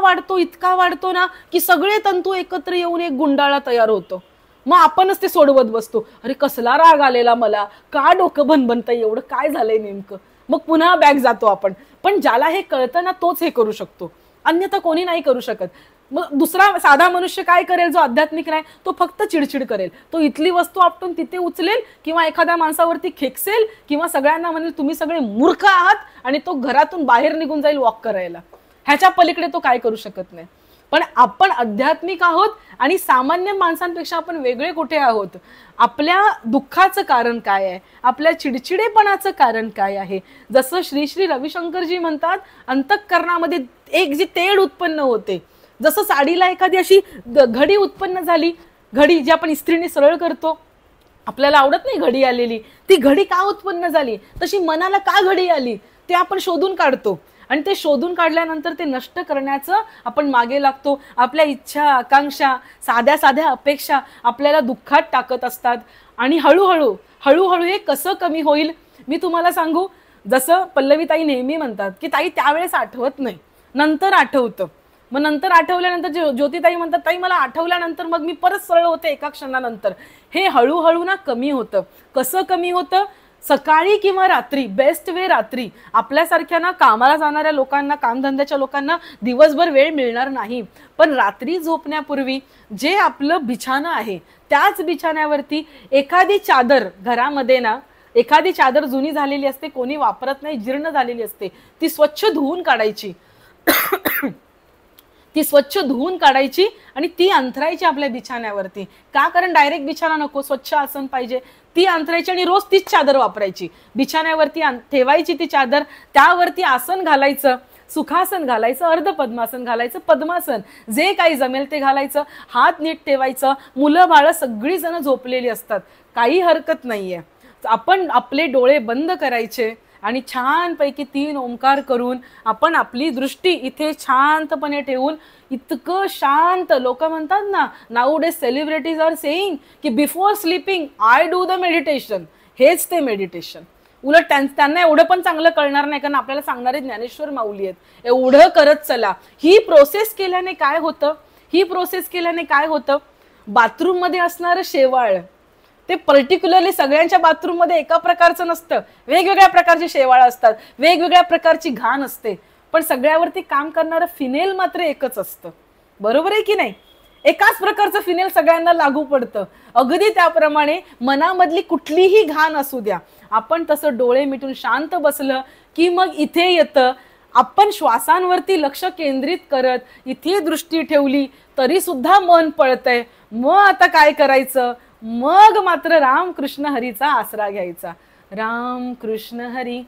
वाढतो ना की सगळे तंतू एकत्र येऊन एक गुंडाळा तयार होतो. मग आपणच ते सोडवत बसतो, अरे कसला राग आलेला मला, का डोकं भनभनतंय, एवढं काय झालंय नेमकं. मग पुन्हा बॅग जातो आपण. पण ज्याला हे कळतं ना तोच हे करू शकतो, अन्यथा कोणी नाही करू शकत. मग दुसरा साधा मनुष्य काय करेल? जो आध्यात्मिक नाही, तो फक्त चिडचिड करेल. तो इथली वस्तू आपटून तिथे उचलेल, किंवा एखाद्या माणसावरती खेकसेल, किंवा सगळ्यांना म्हणेल तुम्ही सगळे मूर्ख आहात, आणि तो घरातून बाहेर निघून जाईल वॉक करायला. ह्याच्या पलीकडे तो काय करू शकत नाही. पण आपण आध्यात्मिक आहोत आणि सामान्य माणसांपेक्षा आपण वेगळे कुठे आहोत? आपल्या दुःखाचं कारण काय आहे? आपल्या चिडचिडेपणाचं कारण काय आहे? जसं श्री श्री रविशंकरजी म्हणतात, अंतःकरणामध्ये एक जी तेढ उत्पन्न होते, जसं साडीला एखादी अशी घडी उत्पन्न झाली, घडी जी आपण इस्त्रीने सरळ करतो, आपल्याला आवडत नाही घडी आलेली, ती घडी का उत्पन्न झाली? तशी मनाला का घडी आली ते आपण शोधून काढतो. आणि ते शोधून काढल्यानंतर ते नष्ट करण्याचं आपण मागे लागतो. आपल्या इच्छा आकांक्षा, साध्या साध्या अपेक्षा आपल्याला दुःखात टाकत असतात. आणि हळूहळू हे कसं कमी होईल? मी तुम्हाला सांगू, जसं पल्लवीताई नेहमी म्हणतात की ताई त्यावेळेस आठवत नाही, नंतर आठवतं. मग नंतर आठवल्यानंतर ज्योतिताई म्हणतात ताई मला आठवल्यानंतर मग मी परत सरळ होते एका क्षणानंतर. हे हळूहळू ना कमी होतं. कसं कमी होतं? सकाळी किंवा रात्री, बेस्ट वे रात्री. आपल्यासारख्या ना कामाला जाणाऱ्या लोकांना, कामधंद्याच्या लोकांना दिवसभर वेळ मिळणार नाही, पण रात्री झोपण्यापूर्वी जे आपलं बिछाना आहे त्याच बिछाण्यावरती एखादी चादर, घरामध्ये ना एखादी चादर जुनी झालेली असते, कोणी वापरत नाही, जीर्ण झालेली असते, ती स्वच्छ धुवून काढायची. ती स्वच्छ धुवून काढायची आणि ती अंथरायची आपल्या बिछाण्यावरती. का? कारण डायरेक्ट बिछाना नको, स्वच्छ आसन पाहिजे. ती अंथरायची आणि रोज तीच चादर वापरायची. बिछाण्यावरती ठेवायची ती चादर, त्यावरती आसन घालायचं, सुखासन घालायचं, अर्ध पद्मासन घालायचं, पद्मासन, जे काही जमेल ते घालायचं. हात नीट ठेवायचं. मुलं बाळं सगळी जण झोपलेली असतात, काही हरकत नाहीये. आपण आपले डोळे बंद करायचे आणि छानपैकी 3 ओंकार करून आपण आपली दृष्टी इथे शांतपणे ठेवून, इतकं शांत. लोक म्हणतात ना, नाउडेज सेलिब्रिटीज आर सेइंग की before sleeping I do the meditation. हेच ते मेडिटेशन. उलट त्यांना एवढं पण चांगलं कळणार नाही, कारण आपल्याला सांगणारे ज्ञानेश्वर माऊली आहेत. एवढं करत चला. ही प्रोसेस केल्याने काय होतं? बाथरूम मध्ये असणारं शेवाळ ते पर्टिक्युलरली सगळ्यांच्या बाथरूम मध्ये एका प्रकारचं नसतं. वेगवेगळ्या प्रकारचे शेवाळ असतात, वेगवेगळ्या प्रकारची घाण असते, पण सगळ्यावरती काम करणारं फिनेल मात्र एकच असतं. बरोबर आहे की नाही? एकाच प्रकारचं फिनेल सगळ्यांना लागू पडतं. अगदी त्याप्रमाणे मनामधली कुठलीही घाण असू द्या, आपण तसं डोळे मिटून शांत बसलं की मग इथे येतं. आपण श्वासांवरती लक्ष केंद्रित करत इथे दृष्टी ठेवली तरी सुद्धा मन पळतंय. मग आता काय करायचं? मग मात्र राम कृष्ण हरीचा आसरा घ्यायचा. राम कृष्ण हरी,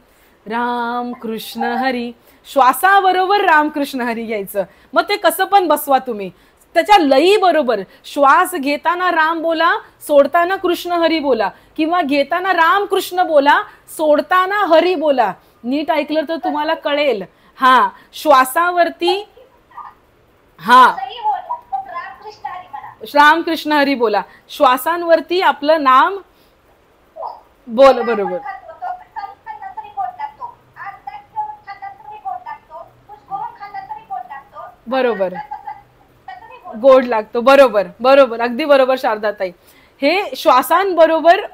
राम कृष्ण हरी. श्वासाबरोबर राम कृष्ण हरी घ्यायचं. मग ते कसं पण बसवा तुम्ही, त्याच्या लई बरोबर. श्वास घेताना राम बोला, सोडताना कृष्ण हरी बोला, किंवा घेताना राम कृष्ण बोला, सोडताना हरी बोला. नीट ऐकलं तर तुम्हाला कळेल. श्वासावरती रामकृष्ण हरी बोला. श्वासांवरती आपलं नाम बोल. बरोबर बरोबर गोड लागतो. बरोबर बरोबर अगदी बरोबर शारदाताई. हे श्वासांबरोबर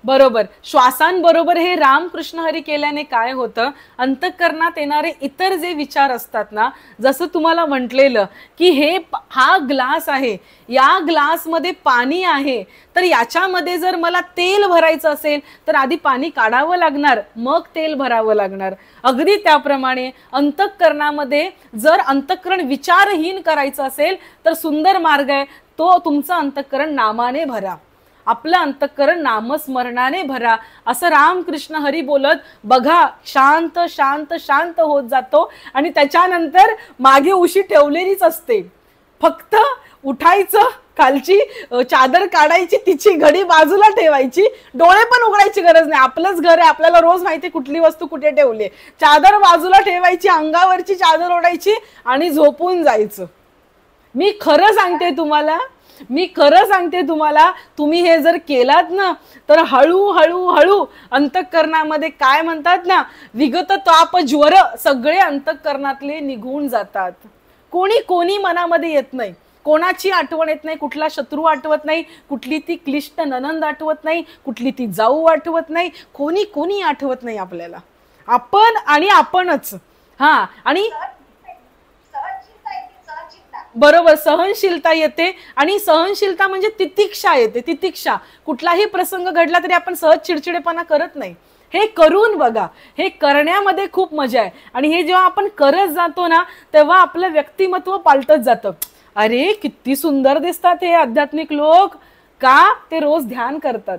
बरोबर श्वासांबरोबर हे रामकृष्ण हरी केल्याने काय होतं, अंतःकरणात येणारे इतर जे विचार असतात ना, जसं तुम्हाला म्हटलेलं की हा ग्लास आहे, या ग्लासमध्ये पाणी आहे, तर याच्यामध्ये जर मला तेल भरायचं असेल तर आधी पाणी काढावं लागणार, मग तेल भरावं लागणार. अगदी त्याप्रमाणे अंतःकरणामध्ये जर अंतःकरण विचारहीन करायचं असेल तर सुंदर मार्ग आहे तो, तुमचं अंतःकरण नामाने भरा, आपलं अंतःकरण नामस्मरणाने भरा. असं रामकृष्ण हरी बोलत बघा शांत शांत शांत होत जातो. आणि त्याच्यानंतर मागे उशी ठेवलेलीच असते, फक्त उठायचं, खालची चादर काढायची, तिची घडी बाजूला ठेवायची, डोळे पण उघडायची गरज नाही. आपलंच घर आहे, आपल्याला रोज माहिती कुठली वस्तू कुठे ठेवली. चादर बाजूला ठेवायची, अंगावरची चादर ओढायची आणि झोपून जायचं. मी खरं सांगते तुम्हाला, तुम्ही हे जर केलात ना तर हळूहळू हळू अंतःकरणामध्ये काय म्हणतात ना, विगत ताप ज्वर सगळे अंतःकरणातले निघून जातात. कोणी मनामध्ये येत नाही, कोणाची आठवण येत नाही, कुठला शत्रू आठवत नाही, कुठली ती क्लिष्ट ननंद आठवत नाही, कुठली ती जाऊ आठवत नाही, कोणी आठवत नाही आपल्याला. आपण आणि आपणच. हा, आणि बरोबर सहनशीलता येते. आणि सहनशीलता म्हणजे तितिक्षा येते. तितिक्षा, कुठलाही प्रसंग घडला तरी आपण सहज चिडचिडेपणा करत नाही. हे करून बघा, हे करण्यामध्ये खूप मजा आहे. आणि हे जेव्हा आपण करत जातो ना तेव्हा आपलं व्यक्तिमत्व पालटत जातं. अरे किती सुंदर दिसतात हे आध्यात्मिक लोक, का ते रोज ध्यान करतात.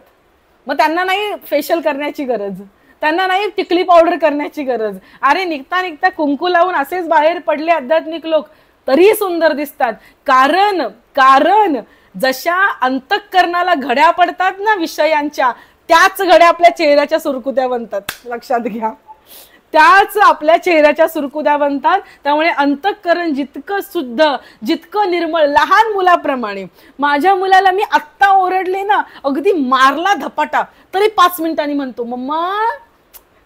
मग त्यांना नाही फेशियल करण्याची गरज, त्यांना नाही टिकली पावडर करण्याची गरज. अरे निघता कुंकू लावून असेच बाहेर पडले आध्यात्मिक लोक तरी सुंदर दिसतात. कारण जशा अंतःकरणाला घड्या पडतात ना विषयांच्या, त्याच घड्या आपल्या चेहऱ्याच्या सुरकुत्या बनतात. लक्षात घ्या, त्याच आपल्या चेहऱ्याच्या सुरकुत्या बनतात. त्यामुळे अंतःकरण जितकं शुद्ध, जितकं निर्मळ, लहान मुलाप्रमाणे. माझ्या मुलाला मी आत्ता ओरडले ना, अगदी मारला धपाटा तरी 5 मिनिटांनी म्हणतो मम्मा,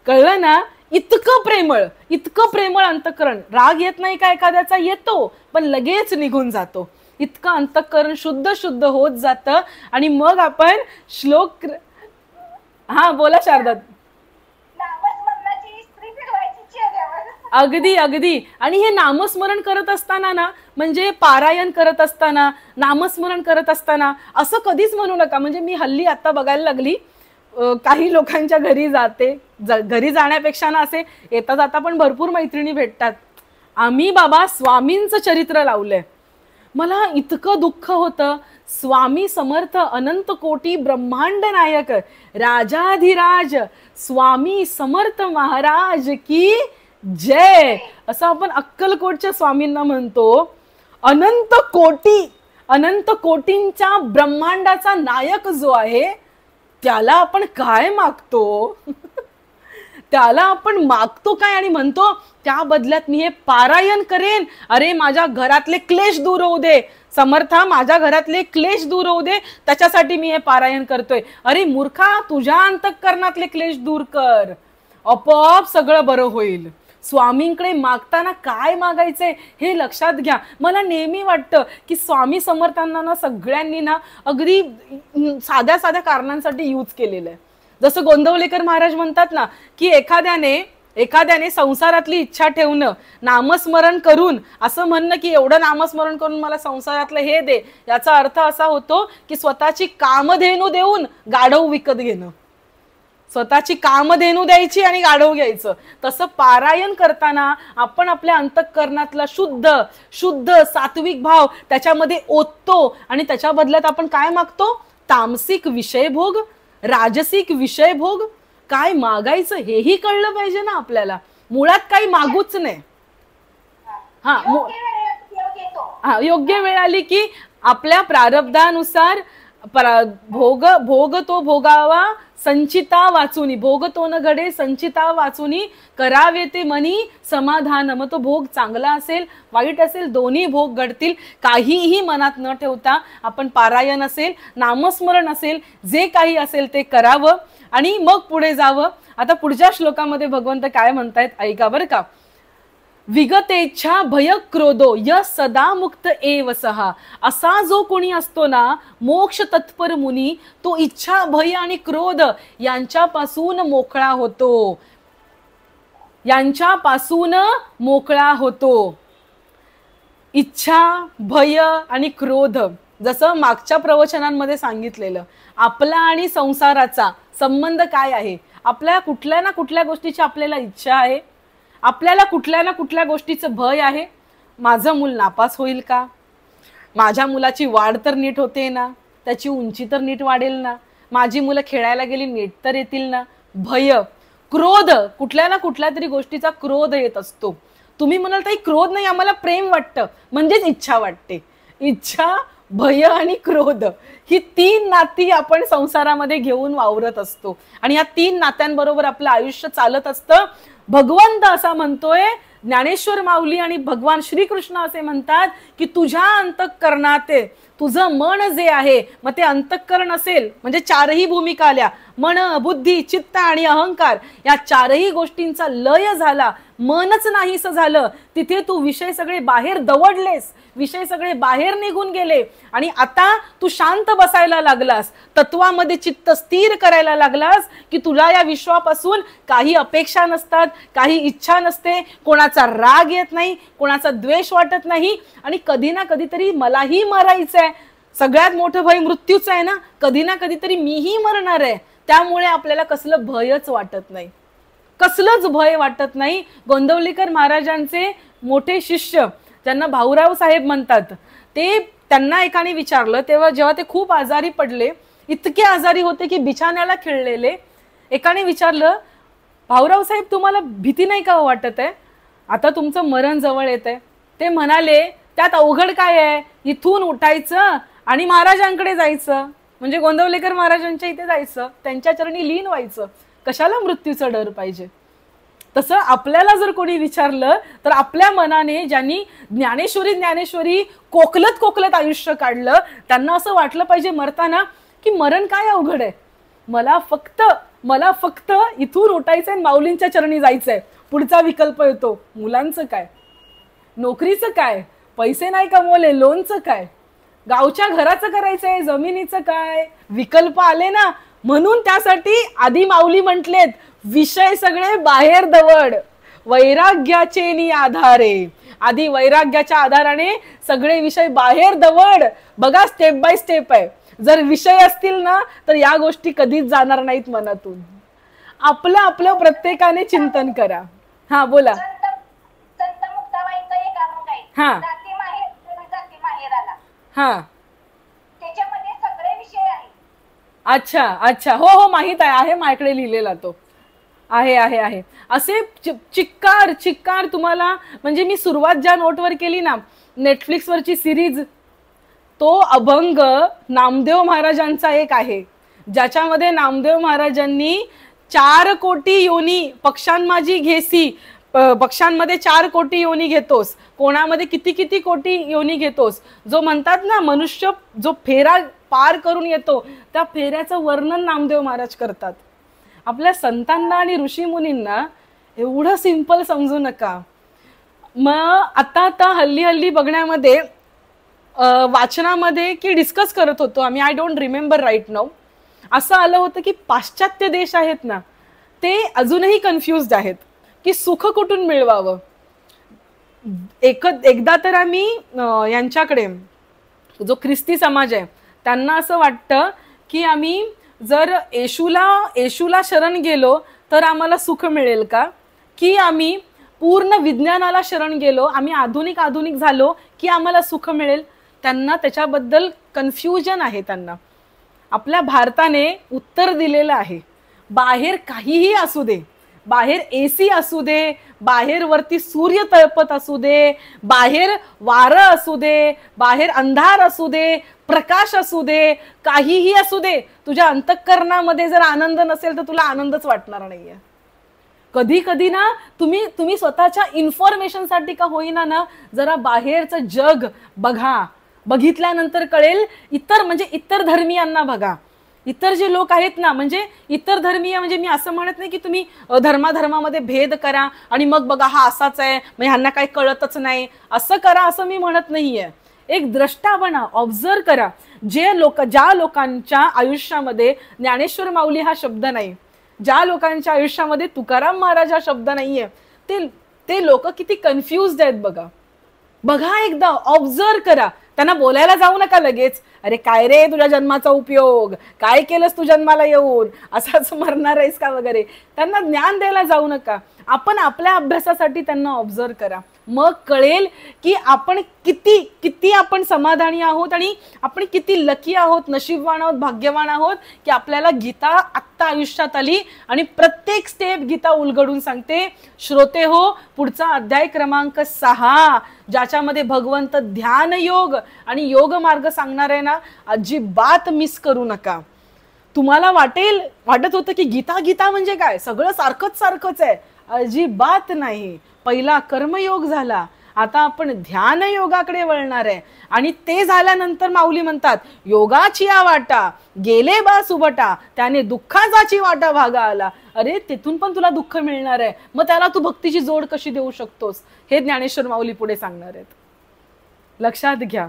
कळलं ना. इतकं प्रेमळ अंतःकरण. राग येत नाही का एखाद्याचा, येतो पण लगेच निघून जातो. इतकं अंतःकरण शुद्ध होत जातं. आणि मग आपण श्लोक. हा बोला शारदा. अगदी. आणि हे नामस्मरण करत असताना ना, म्हणजे पारायण करत असताना, नामस्मरण करत असताना असं कधीच म्हणू नका. म्हणजे मी हल्ली आता बघायला लागली, काही लोकांच्या घरी जाते, घरी जाण्यापेक्षा ना असे येता जाता पण भरपूर मैत्रिणी भेटतात. आम्ही बाबा स्वामींचं चरित्र लावलंय. मला इतकं दुःख होतं. स्वामी समर्थ अनंत कोटी ब्रह्मांड नायक राजाधिराज स्वामी समर्थ महाराज की जय, असं आपण अक्कलकोटच्या स्वामींना म्हणतो. अनंत कोटींच्या ब्रह्मांडाचा नायक जो आहे त्याला आपण काय मागतो त्याला आपण मागतो काय आणि म्हणतो त्या बदल्यात मी हे पारायण करेन. अरे माझ्या घरातले क्लेश दूर होऊ दे समर्था, माझ्या घरातले क्लेश दूर होऊ दे, त्याच्यासाठी मी हे पारायण करतोय. अरे मूर्खा, तुझ्या अंतःकरणातले क्लेश दूर कर, आपोआप सगळं बरं होईल. स्वामींकडे मागताना काय मागायचंय हे लक्षात घ्या. मला नेहमी वाटतं की स्वामी समर्थांना ना सगळ्यांनी ना अगदी साध्या कारणांसाठी यूज केलेलं आहे. जसं गोंदवलेकर महाराज म्हणतात ना की एखाद्याने संसारातली इच्छा ठेवणं, नामस्मरण करून असं म्हणणं की एवढं नामस्मरण करून मला संसारातलं हे दे, याचा अर्थ असा होतो की स्वतःची कामधेनू देऊन गाढव विकत घेणं. स्वतःची कामधेनू द्यायची आणि गाढव घ्यायचं. तसं पारायण करताना आपण आपल्या अंतःकरणातला शुद्ध सात्विक भाव त्याच्यामध्ये ओततो आणि त्याच्या बदल्यात आपण काय मागतो? तामसिक विषयभोग, राजसिक विषयभोग. काय मागायचं हेही कळलं पाहिजे ना आपल्याला. मुळात काही मागूच नाही. योग्य वेळ आली की आपल्या प्रारब्धानुसार भोग भोग तो भोगावा संचिता वाचुनी, भोग तो न घडे संचिता वाचुनी, करावे ते मनी समाधान. मग तो भोग चांगला असेल वाईट असेल दोन्ही भोग घडतील. काहीही मनात न ठेवता आपण पारायण असेल नामस्मरण असेल जे काही असेल ते करावं आणि मग पुढे जावं. आता पुढच्या श्लोकामध्ये भगवंत काय म्हणतायत ऐका बरं का. विगतेच्छा भय क्रोधो य सदा मुक्त एव सहा. असा जो कोणी असतो ना मोक्ष तत्पर मुनी, तो इच्छा भय आणि क्रोध यांच्यापासून मोकळा होतो, यांच्यापासून मोकळा होतो. इच्छा भय आणि क्रोध, जसं मागच्या प्रवचनांमध्ये सांगितलेलं, आपला आणि संसाराचा संबंध काय आहे. आपल्या कुठल्या ना कुठल्या गोष्टीची आपल्याला इच्छा आहे, आपल्याला कुठल्या ना कुठल्या गोष्टीचं भय आहे. माझं मूल नापास होईल का, माझ्या मुलाची वाढ तर नीट होते ना, त्याची उंची तर नीट वाढेल ना, माझी मुलं खेळायला गेली नीट तर येतील ना. भय क्रोध, कुठल्या ना कुठल्या तरी गोष्टीचा क्रोध येत असतो. तुम्ही म्हणाल ताई क्रोध नाही आम्हाला प्रेम वाटतं, म्हणजेच इच्छा वाटते. इच्छा भय आणि क्रोध ही तीन नाती आपण संसारामध्ये घेऊन वावरत असतो आणि या तीन नात्यांबरोबर आपलं आयुष्य चालत असतं. भगवंत असा म्हणतोय, ज्ञानेश्वर माऊली आणि भगवान श्रीकृष्ण असे म्हणतात की तुझ्या अंतःकरणात तुझं मन जे आहे, मग ते अंतःकरण असेल म्हणजे चारही भूमिका आल्या, मन बुद्धी चित्त आणि अहंकार, या चारही गोष्टींचा लय झाला, मनच नाहीस झालं, तिथे तू विषय सगळे बाहेर दवडलेस, विषय सगळे बाहेर निघून गेले आणि आता तू शांत बसायला लागलास, तत्वामध्ये चित्त स्थिर करायला लागलास की तुला या विश्वापासून काही अपेक्षा नसतात, काही इच्छा नसते, कोणाचा राग येत नाही, कोणाचा द्वेष वाटत नाही आणि कधी ना कधीतरी मलाही मरायचंय. सगळ्यात मोठं भय मृत्यूचं आहे ना, कधी ना कधीतरी मीही मरणार आहे. त्यामुळे आपल्याला कसलं भयच वाटत नाही, कसलंच भय वाटत नाही. गोंदवलेकर महाराजांचे मोठे शिष्य ज्यांना भाऊराव साहेब म्हणतात, ते त्यांना एकाने विचारलं, तेव्हा जेव्हा ते खूप आजारी पडले, इतके आजारी होते की बिछाण्याला खिळलेले, एकाने विचारलं, भाऊराव साहेब तुम्हाला भीती नाही का वाटत आहे, आता तुमचं मरण जवळ येत आहे. ते म्हणाले, त्यात अवघड काय आहे, इथून उठायचं आणि महाराजांकडे जायचं, म्हणजे गोंदवलेकर महाराजांच्या इथे जायचं, त्यांच्या चरणी लीन व्हायचं, कशाला मृत्यूचा डर पाहिजे. तसं आपल्याला जर कोणी विचारलं तर आपल्या मनाने ज्यांनी ज्ञानेश्वरी ज्ञानेश्वरी कोकलत कोकलत आयुष्य काढलं, त्यांना असं वाटलं पाहिजे मरताना की मरण काय अवघड आहे, मला फक्त इथून उठायचंय, माऊलींच्या चरणी जायचंय. पुढचा विकल्प येतो, मुलांचं काय, नोकरीचं काय, पैसे नाही कमवले, लोनचं काय, गावच्या घराचं करायचंय, जमिनीचं काय, विकल्प आले ना. म्हणून त्यासाठी आधी माऊली म्हटलेत, विषय सगळे बाहेर दवड, वैराग्याचे नि आधारे. आधी वैराग्याच्या आधाराने सगळे विषय बाहेर दवड. बघा स्टेप बाय स्टेप आहे. जर विषय असतील ना तर या गोष्टी कधीच जाणार नाहीत मनातून. आपलं आपलं प्रत्येकाने चिंतन करा. हा बोला. हा हा त्याच्यामध्ये सगळे विषय आहे. अच्छा अच्छा, हो हो माहित आहे, माझ्याकडे लिहिलेला तो आहे आहे आहे. असे चिक्कार चिक्कार तुम्हाला, म्हणजे मी सुरुवात ज्या नोटवर केली ना, नेटफ्लिक्स वरची सिरीज, तो अभंग नामदेव महाराजांचा एक आहे, ज्याच्यामध्ये नामदेव महाराजांनी 4 कोटी योनी पक्षांमाजी घेसी, पक्षांमध्ये 4 कोटी योनी घेतोस, कोणामध्ये किती किती कोटी योनी घेतोस, जो म्हणतात ना मनुष्य जो फेरा पार करून येतो, त्या फेऱ्याचं वर्णन नामदेव महाराज करतात. आपल्या संतांना आणि ऋषी मुनींना एवढं सिंपल समजू नका. मग आता हल्ली हल्ली बघण्यामध्ये, वाचनामध्ये की डिस्कस करत होतो आम्ही, I don't remember right now, असं आलं होतं की पाश्चात्य देश आहेत ना, ते अजूनही कन्फ्युज्ड आहेत की सुख कुठून मिळवावं. एकदा तर आम्ही यांच्याकडे, जो ख्रिस्ती समाज आहे, त्यांना असं वाटतं की आम्ही जर येशूला शरण गेलो तर आम्हाला सुख मिळेल का, की आम्ही पूर्ण विज्ञानाला शरण गेलो, आम्ही आधुनिक झालो की आम्हाला सुख मिळेल. त्यांना त्याच्याबद्दल कन्फ्युजन आहे. त्यांना आपल्या भारताने उत्तर दिलेलं आहे, बाहेर काहीही असू दे, बाहेर AC असू दे, बाहेर वरती सूर्य तळपत असू दे, बाहेर वारं असू दे, बाहेर अंधार असू दे, प्रकाश असू दे, काहीही असू दे, तुझ्या अंतःकरणामध्ये जर आनंद नसेल तर तुला आनंदच वाटणार नाहीये. कधी कधी ना तुम्ही स्वतःच्या इन्फॉर्मेशनसाठी का होईना ना जरा बाहेरचं जग बघा. बघितल्यानंतर कळेल, इतर धर्मीयांना बघा. इतर जे लोक आहेत ना, म्हणजे इतर धर्मीय, म्हणजे मी असं म्हणत नाही की तुम्ही धर्माधर्मामध्ये भेद करा आणि मग बघा हा असाच आहे म्हणजे ह्यांना काही कळतच नाही असं करा, असं मी म्हणत नाहीये. एक द्रष्टा बना, ऑब्झर्व करा. ज्या लोकांच्या आयुष्यामध्ये ज्ञानेश्वर माऊली हा शब्द नाही, ज्या लोकांच्या आयुष्यामध्ये तुकाराम महाराज हा शब्द नाहीये, ते लोक किती कन्फ्युज्ड आहेत बघा एकदा ऑब्झर्व करा. त्यांना बोलायला जाऊ नका लगेच, अरे काय रे तुझ्या जन्माचा उपयोग, काय केलंस तू जन्माला येऊन, असंच मरणार आहेस का वगैरे. त्यांना ज्ञान द्यायला जाऊ नका. आपण आपल्या अभ्यासासाठी त्यांना ऑब्झर्व करा. मग कळेल की आपण किती आपण समाधानी आहोत आणि आपण किती लकी आहोत, नशीबवान आहोत, भाग्यवान आहोत की आपल्याला गीता आत्ता आयुष्यात आली आणि प्रत्येक स्टेप गीता उलगडून सांगते. श्रोते हो, पुढचा अध्याय क्रमांक 6 ज्याच्यामध्ये भगवंत ध्यान योग आणि योग मार्ग सांगणार आहे ना, अजिबात मिस करू नका. तुम्हाला वाटत होतं की गीता म्हणजे काय, सगळं सारखंच आहे. अजिबात नाही. पहिला कर्मयोग झाला, आता आपण ध्यान योगाकडे वळणार आहे. आणि ते झाल्यानंतर माऊली म्हणतात, योगाची वाटा गेले बा सुबटा, त्याने दुःखाची वाटा भागा आला. अरे तिथून पण तुला दुःख मिळणार आहे, मग त्याला तू भक्तीची जोड कशी देऊ शकतोस, हे ज्ञानेश्वर माऊली पुढे सांगणार आहेत. लक्षात घ्या.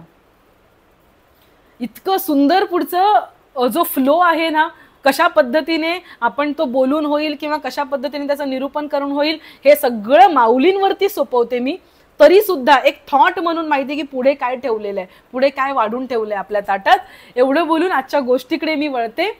इतकं सुंदर पुढचं जो फ्लो आहे ना, कशा पद्धतीने आपण तो बोलून होईल किंवा कशा पद्धतीने त्याचं निरूपण करून होईल, हे सगळं माऊलींवरती सोपवते मी. तरी सुद्धा एक थॉट म्हणून माहिती की पुढे काय ठेवलेलं आहे, पुढे काय वाढून ठेवलंय आपल्या ताटात, एवढं बोलून आजच्या गोष्टीकडे मी वळते.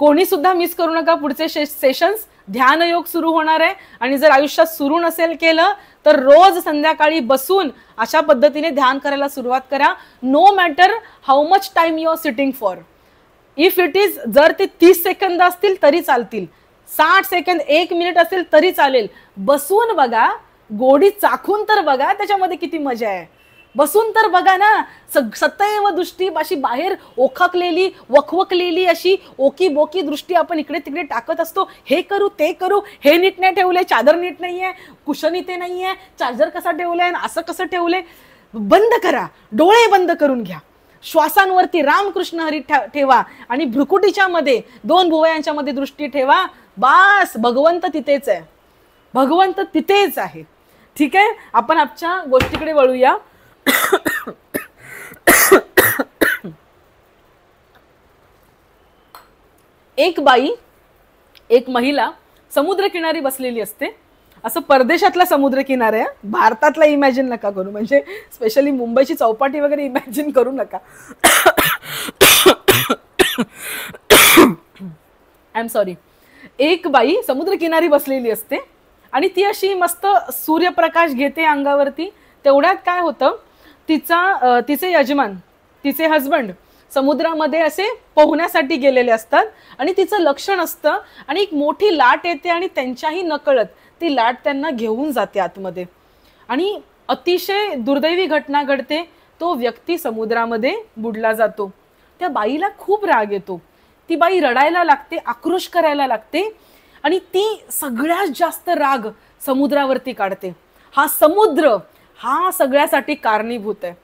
कोणी सुद्धा मिस करू नका पुढचे सेशन्स. ध्यान योग सुरू होणार आहे आणि जर आयुष्यात सुरू नसेल केलं तर रोज संध्याकाळी बसून अशा पद्धतीने ध्यान करायला सुरुवात करा. No matter how much time you are sitting for. If it is, जर ते 30 सेकंद असतील तरी चालतील, 60 सेकंद 1 मिनिट असेल तरी चालेल. बसून बघा, गोडी चाखून तर बघा, त्याच्यामध्ये किती मजा आहे. बसून तर बघा ना. सतैव दृष्टी अशी बाहेर ओखकलेली वखवकलेली अशी ओकी बोकी दृष्टी आपण इकडे तिकडे टाकत असतो. हे करू ते करू, हे नीट नाही ठेवलंय, चादर नीट नाहीये, कुशन इथे नाहीये, चार्जर कसा ठेवलाय, असं कसं ठेवलंय. बंद करा, डोळे बंद करून घ्या. श्वासांवरती रामकृष्ण हरी ठेवा आणि भ्रुकुटीच्या मध्ये 2 भुवयांच्या मध्ये दृष्टी ठेवा. बास, भगवंत तिथेच आहे, भगवंत तिथेच आहे. ठीक आहे, आपण आजच्या गोष्टीकडे वळूया. एक महिला समुद्रकिनारी बसलेली असते. असं परदेशातला समुद्रकिनारा आहे, भारतातला इमॅजिन नका करू, म्हणजे स्पेशली मुंबईची चौपाटी वगैरे इमॅजिन करू नका. I am sorry. एक बाई समुद्रकिनारी बसलेली असते आणि ती अशी मस्त सूर्यप्रकाश घेते अंगावरती. तेवढ्यात काय होतं, तिचे यजमान, तिचे हजबंड समुद्रामध्ये असे पोहण्यासाठी गेलेले असतात आणि तिचं लक्षण असतं आणि एक मोठी लाट येते आणि त्यांच्याही नकळत ती लाट त्यांना घेऊन जाते आतमध्ये आणि अतिशय दुर्दैवी घटना घडते. तो व्यक्ती समुद्रामध्ये बुडला जातो. त्या बाईला खूप राग येतो. ती बाई रडायला लागते, आक्रोश करायला लागते आणि ती सगळ्यात जास्त राग समुद्रावरती काढते. हा समुद्र हा सगळ्यासाठी कारणीभूत आहे.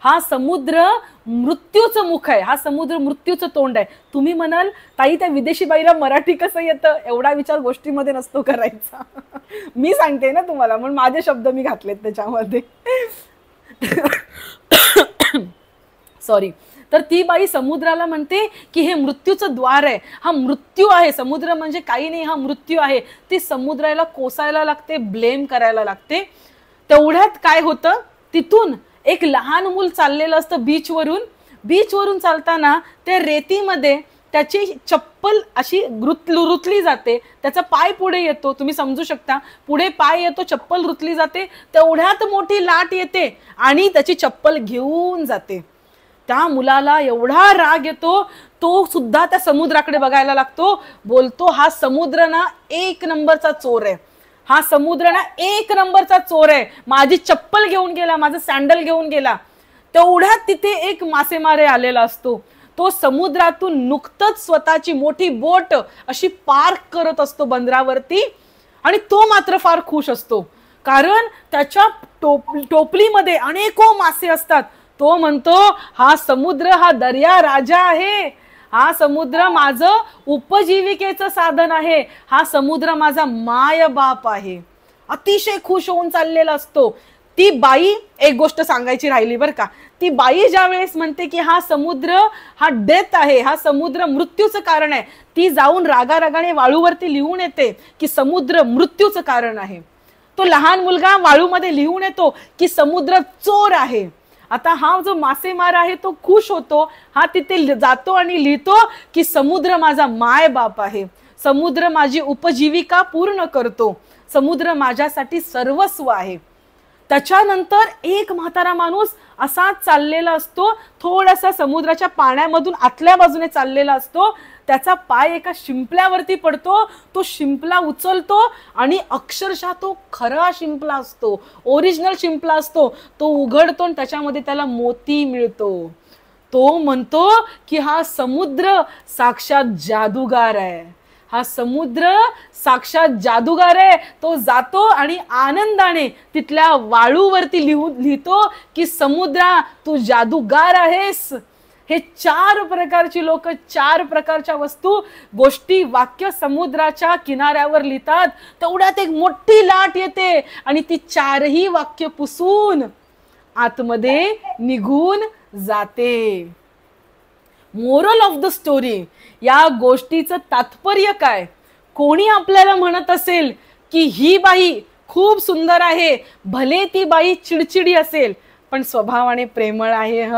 हा समुद्र मृत्यूचं मुख आहे, हा समुद्र मृत्यूचं तोंड आहे. तुम्ही म्हणाल ताई त्या विदेशी बाईला मराठी कसं येतं, एवढा विचार गोष्टीमध्ये नसतो करायचा. मी सांगते ना तुम्हाला, म्हणून माझे शब्द मी घातलेत त्याच्यामध्ये. सॉरी. तर ती बाई समुद्राला म्हणते की हे मृत्यूचं द्वार आहे, हा मृत्यू आहे, समुद्र म्हणजे काही नाही, हा मृत्यू आहे. ती समुद्राला कोसायला लागते, ब्लेम करायला लागते. तेवढ्यात काय होतं, तिथून एक लहान मूल चाललेलं असतं बीचवरून चालताना त्या रेतीमध्ये त्याची चप्पल अशी रुतली जाते. त्याचा पाय पुढे येतो, तुम्ही समजू शकता, पुढे पाय येतो, चप्पल रुतली जाते. तेवढ्यात मोठी लाट येते आणि त्याची चप्पल घेऊन जाते. त्या मुलाला एवढा राग येतो, तो सुद्धा त्या समुद्राकडे बघायला लागतो. बोलतो हा समुद्र ना 1 नंबरचा चोर आहे, हा समुद्र ना 1 नंबरचा चोर आहे. माझी चप्पल घेऊन गेला, माझं सँडल घेऊन गेला. तेवढ्यात तिथे एक मासेमारे आलेला असतो. तो समुद्रातून नुकतंच स्वतःची मोठी बोट अशी पार्क करत असतो बंदरावरती, आणि तो मात्र फार खुश असतो, कारण त्याच्या टोपलीमध्ये अनेको मासे असतात. तो म्हणतो, हा समुद्र हा दर्या राजा आहे, हा समुद्र माझं उपजीविकेचं साधन आहे, हा समुद्र माझा माय बाप आहे. अतिशय खुश होऊन चाललेला असतो. ती बाई, एक गोष्ट सांगायची राहिली बरं का, ती बाई ज्या वेळेस म्हणते की हा समुद्र हा डेथ आहे, हा समुद्र मृत्यूचं कारण आहे, ती जाऊन रागारागाने वाळूवरती लिहून येते की समुद्र मृत्यूचं कारण आहे. तो लहान मुलगा वाळूमध्ये लिहून येतो की समुद्र चोर आहे. आता हा जो मासेमार आहे तो खुश होतो, हा तिथे जातो आणि लिहितो की समुद्र माझा माय बाप आहे, समुद्र माझी उपजीविका पूर्ण करतो, समुद्र माझ्यासाठी सर्वस्व आहे. त्याच्यानंतर एक म्हातारा माणूस असाच चाललेला असतो, थोडासा समुद्राच्या पाण्यामधून आतल्या बाजूने चाललेला असतो. त्याचा पाय एका शिंपल्यावरती पडतो, तो शिंपला उचलतो आणि अक्षरशः तो खरा शिंपला असतो, ओरिजिनल शिंपला असतो, तो उघडतो आणि त्याच्यामध्ये त्याला मोती मिळतो. तो म्हणतो की हा समुद्र साक्षात जादूगार आहे, हा समुद्र साक्षात जादूगार आहे. तो जातो आणि आनंदाने तिथल्या वाळूवरती लिहितो की समुद्रा तू जादूगार आहेस. हे 4 प्रकारची लोक 4 प्रकारच्या वस्तू, गोष्टी, वाक्य समुद्राच्या किनाऱ्यावर लिहितात. तेवढ्यात एक मोठी लाट येते आणि ती 4ही वाक्य पुसून आतमध्ये निघून जाते. मोरल ऑफ द स्टोरी, या गोष्टीचं तात्पर्य काय? कोणी आपल्याला म्हणत असेल की ही बाई खूप सुंदर आहे, भले ती बाई चिडचिडी असेल पण स्वभावाने प्रेमळ आहे.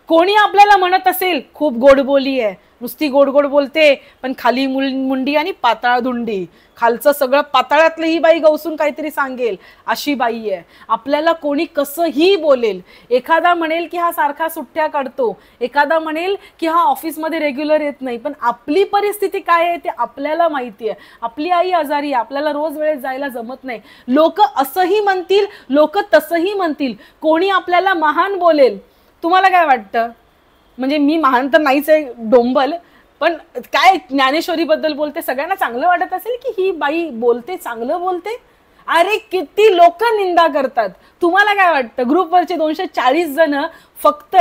कोणी आपल्याला म्हणत असेल खूप गोडबोली आहे, नुसती गोड गोड बोलते पण खाली मुंडी आणि पाताळ धुंडी, खालचं सगळं पाताळातलं ही बाई गवसून काहीतरी सांगेल, अशी बाई आहे. आपल्याला कोणी कसंही बोलेल. एखादा म्हणेल की हा सारखा सुट्ट्या काढतो, एखादा म्हणेल की हा ऑफिसमध्ये रेग्युलर येत नाही, पण आपली परिस्थिती काय आहे ते आपल्याला माहिती आहे. आपली आई आजारी आहे, आपल्याला रोज वेळेत जायला जमत नाही. लोक असंही म्हणतील, लोक तसंही म्हणतील. कोणी आपल्याला महान बोलेल. तुम्हाला काय वाटतं? म्हणजे मी महान तर नाहीच आहे, डोंबल, पण काय ज्ञानेश्वरी बद्दल बोलते, सगळ्यांना चांगलं वाटत असेल की ही बाई बोलते, चांगलं बोलते. अरे किती लोक निंदा करतात. तुम्हाला काय वाटतं? ग्रुपवरचे 240 जण फक्त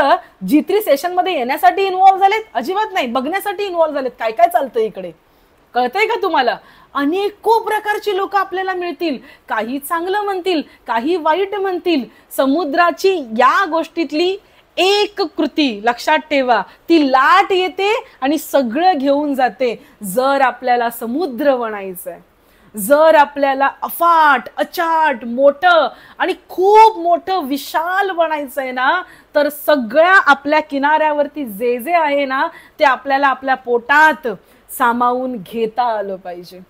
G3 सेशन मध्ये येण्यासाठी इन्व्हॉल्व्ह झालेत? अजिबात नाही, बघण्यासाठी इन्व्हॉल्व्ह झालेत काय काय चालतं इकडे. कळतंय का तुम्हाला? अनेको प्रकारची लोक आपल्याला मिळतील, काही चांगलं म्हणतील, काही वाईट म्हणतील. समुद्राची या गोष्टीतली एक कृती लक्षात ठेवा, ती लाट येते आणि सगळं घेऊन जाते. जर आपल्याला समुद्र बनायचंय, जर आपल्याला अफाट अचाट मोठं आणि खूप मोठं विशाल बनायचंय ना, तर सगळ्या आपल्या किनाऱ्यावरती जे जे आहे ना ते आपल्याला आपल्या पोटात सामावून घेता आलं पाहिजे,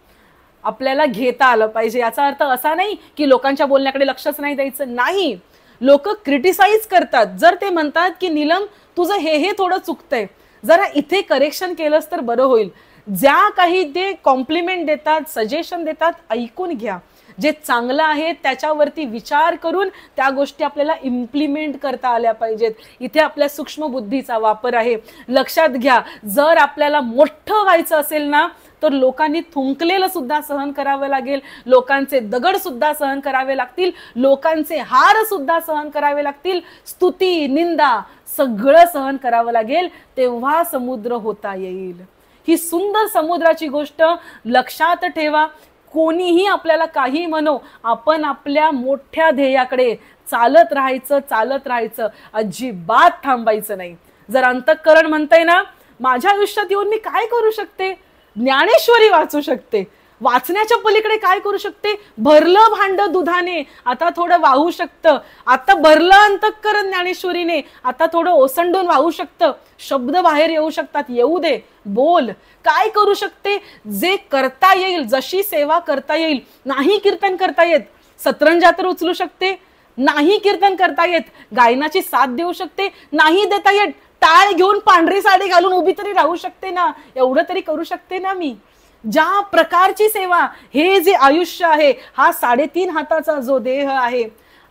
आपल्याला घेता आलं पाहिजे. याचा अर्थ असा नाही की लोकांच्या बोलण्याकडे लक्षच नाही द्यायचं, नाही. लोक क्रिटिसाइज करतात. जर ते म्हणतात की नीलम तुझं हे थोडं चुकतंय, जरा इथे करेक्शन केलंस तर बरं होईल, ज्या काही ते कॉम्प्लिमेंट देतात, सजेशन देतात, ऐकून घ्या. जे चांगलं आहे त्याच्यावरती विचार करून त्या गोष्टी आपल्याला इम्प्लिमेंट करता आल्या पाहिजेत. इथे आपल्या सूक्ष्म बुद्धीचा वापर आहे. लक्षात घ्या, जर आपल्याला मोठं व्हायचं असेल ना तर लोकांनी थुंकलेलं सुद्धा सहन करावं लागेल, लोकांचे दगड सुद्धा सहन करावे लागतील, लोकांचे हार सुद्धा सहन करावे लागतील, स्तुती निंदा सगळं सहन करावं लागेल, तेव्हा समुद्र होता येईल. ही सुंदर समुद्राची गोष्ट लक्षात ठेवा. कोणीही आपल्याला काही म्हणो, आपण आपल्या मोठ्या ध्येयाकडे चालत राहायचं, चालत राहायचं, अजिबात थांबायचं नाही. जर अंतःकरण म्हणतंय ना माझ्या आयुष्यात येऊन मी काय करू शकते, ज्ञानेश्वरी वाचू शकते, वाचण्याच्या पलीकडे काय करू शकते, भरलं भांड दुधाने आता थोडं वाहू शकतं, आता भरलं अंतःकरण ज्ञानेश्वरीने आता थोडं ओसंडून वाहू शकतं, शब्द बाहेर येऊ शकतात, येऊ दे, बोल. काय करू शकते, जे करता येईल, जशी सेवा करता येईल. नाही कीर्तन करता येत, सतरंजा तर उचलू शकते. नाही कीर्तन करता येत, गायनाची साथ देऊ शकते. नाही देता येत, टाळ घेऊन पांढरी साडी घालून उभी तरी राहू शकते ना, एवढं तरी करू शकते ना मी. ज्या प्रकारची सेवा, हे जे आयुष्य आहे, हा 3.5 हाताचा जो देह आहे,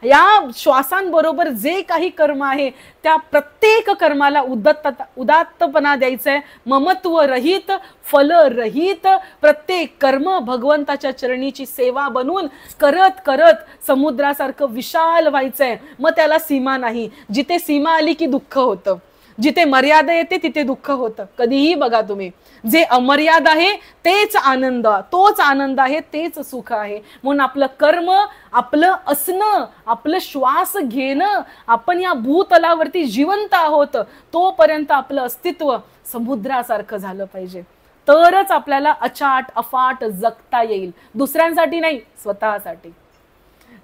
या श्वासांबरोबर जे काही कर्म आहे त्या प्रत्येक कर्माला उदात्तपणा द्यायचा आहे. ममत्व रहित, फल रहित प्रत्येक कर्म भगवंताच्या चरणीची सेवा बनवून करत करत समुद्रासारखं विशाल व्हायचंय. मग त्याला सीमा नाही. जिथे सीमा आली की दुःख होतं, जिथे मर्यादा येते तिथे दुःख होतं. कधीही बघा तुम्ही, जे अमर्याद आहे तेच आनंद, तोच आनंद आहे, तेच सुख आहे. म्हणून आपलं कर्म, आपलं असणं, आपलं श्वास घेणं, आपण या भूतलावरती जिवंत आहोत तोपर्यंत आपलं अस्तित्व समुद्रासारखं झालं पाहिजे. तरच आपल्याला अचाट अफाट जगता येईल, दुसऱ्यांसाठी नाही, स्वतःसाठी.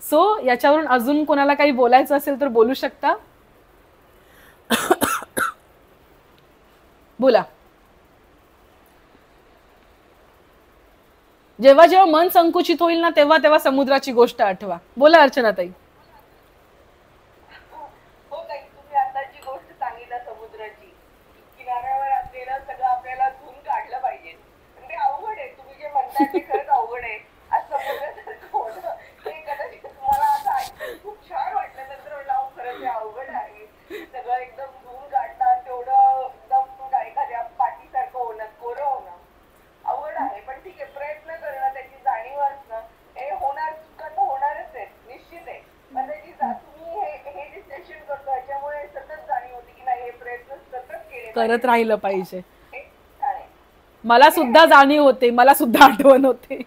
सो याच्यावरून अजून कोणाला काही बोलायचं असेल तर बोलू शकता. बोला. जेव्हा जेव्हा मन संकुचित होईल ना तेव्हा तेव्हा समुद्राची गोष्ट आठवा. बोला अर्चना ताई. हो ताई, तुम्ही आता जी गोष्ट सांगितलं समुद्राची, किनाऱ्यावर असलेलं सगळं आपल्याला धुवून काढलं पाहिजे. पण ते अवघड आहे. तुम्ही जे म्हणताय ते खरंच अवघड आहे. आज समुद्रासारखं होणं हे कदाचित मला असं ऐकून खूप छान वाटलं. नंतर म्हणलं अहो खरंच हे अवघड आहे. सगळं एकदम धुवून काढणं, तेवढं एकदम एखाद्या पाठीसारखं होणं, कोरं होणं अवघड आहे. पण ठीक आहे, प्रयत्न करणं, त्याची जाणीव असणं, हे होणार, चुका तर होणारच आहे, निश्चित आहे. पण त्याची तुम्ही हे जे सेशन करतो याच्यामुळे सतत जाणीव होती की नाही, हे प्रयत्न सतत केले करत राहिलं पाहिजे. मला सुद्धा जाणीव होते, मला सुद्धा आठवण होते.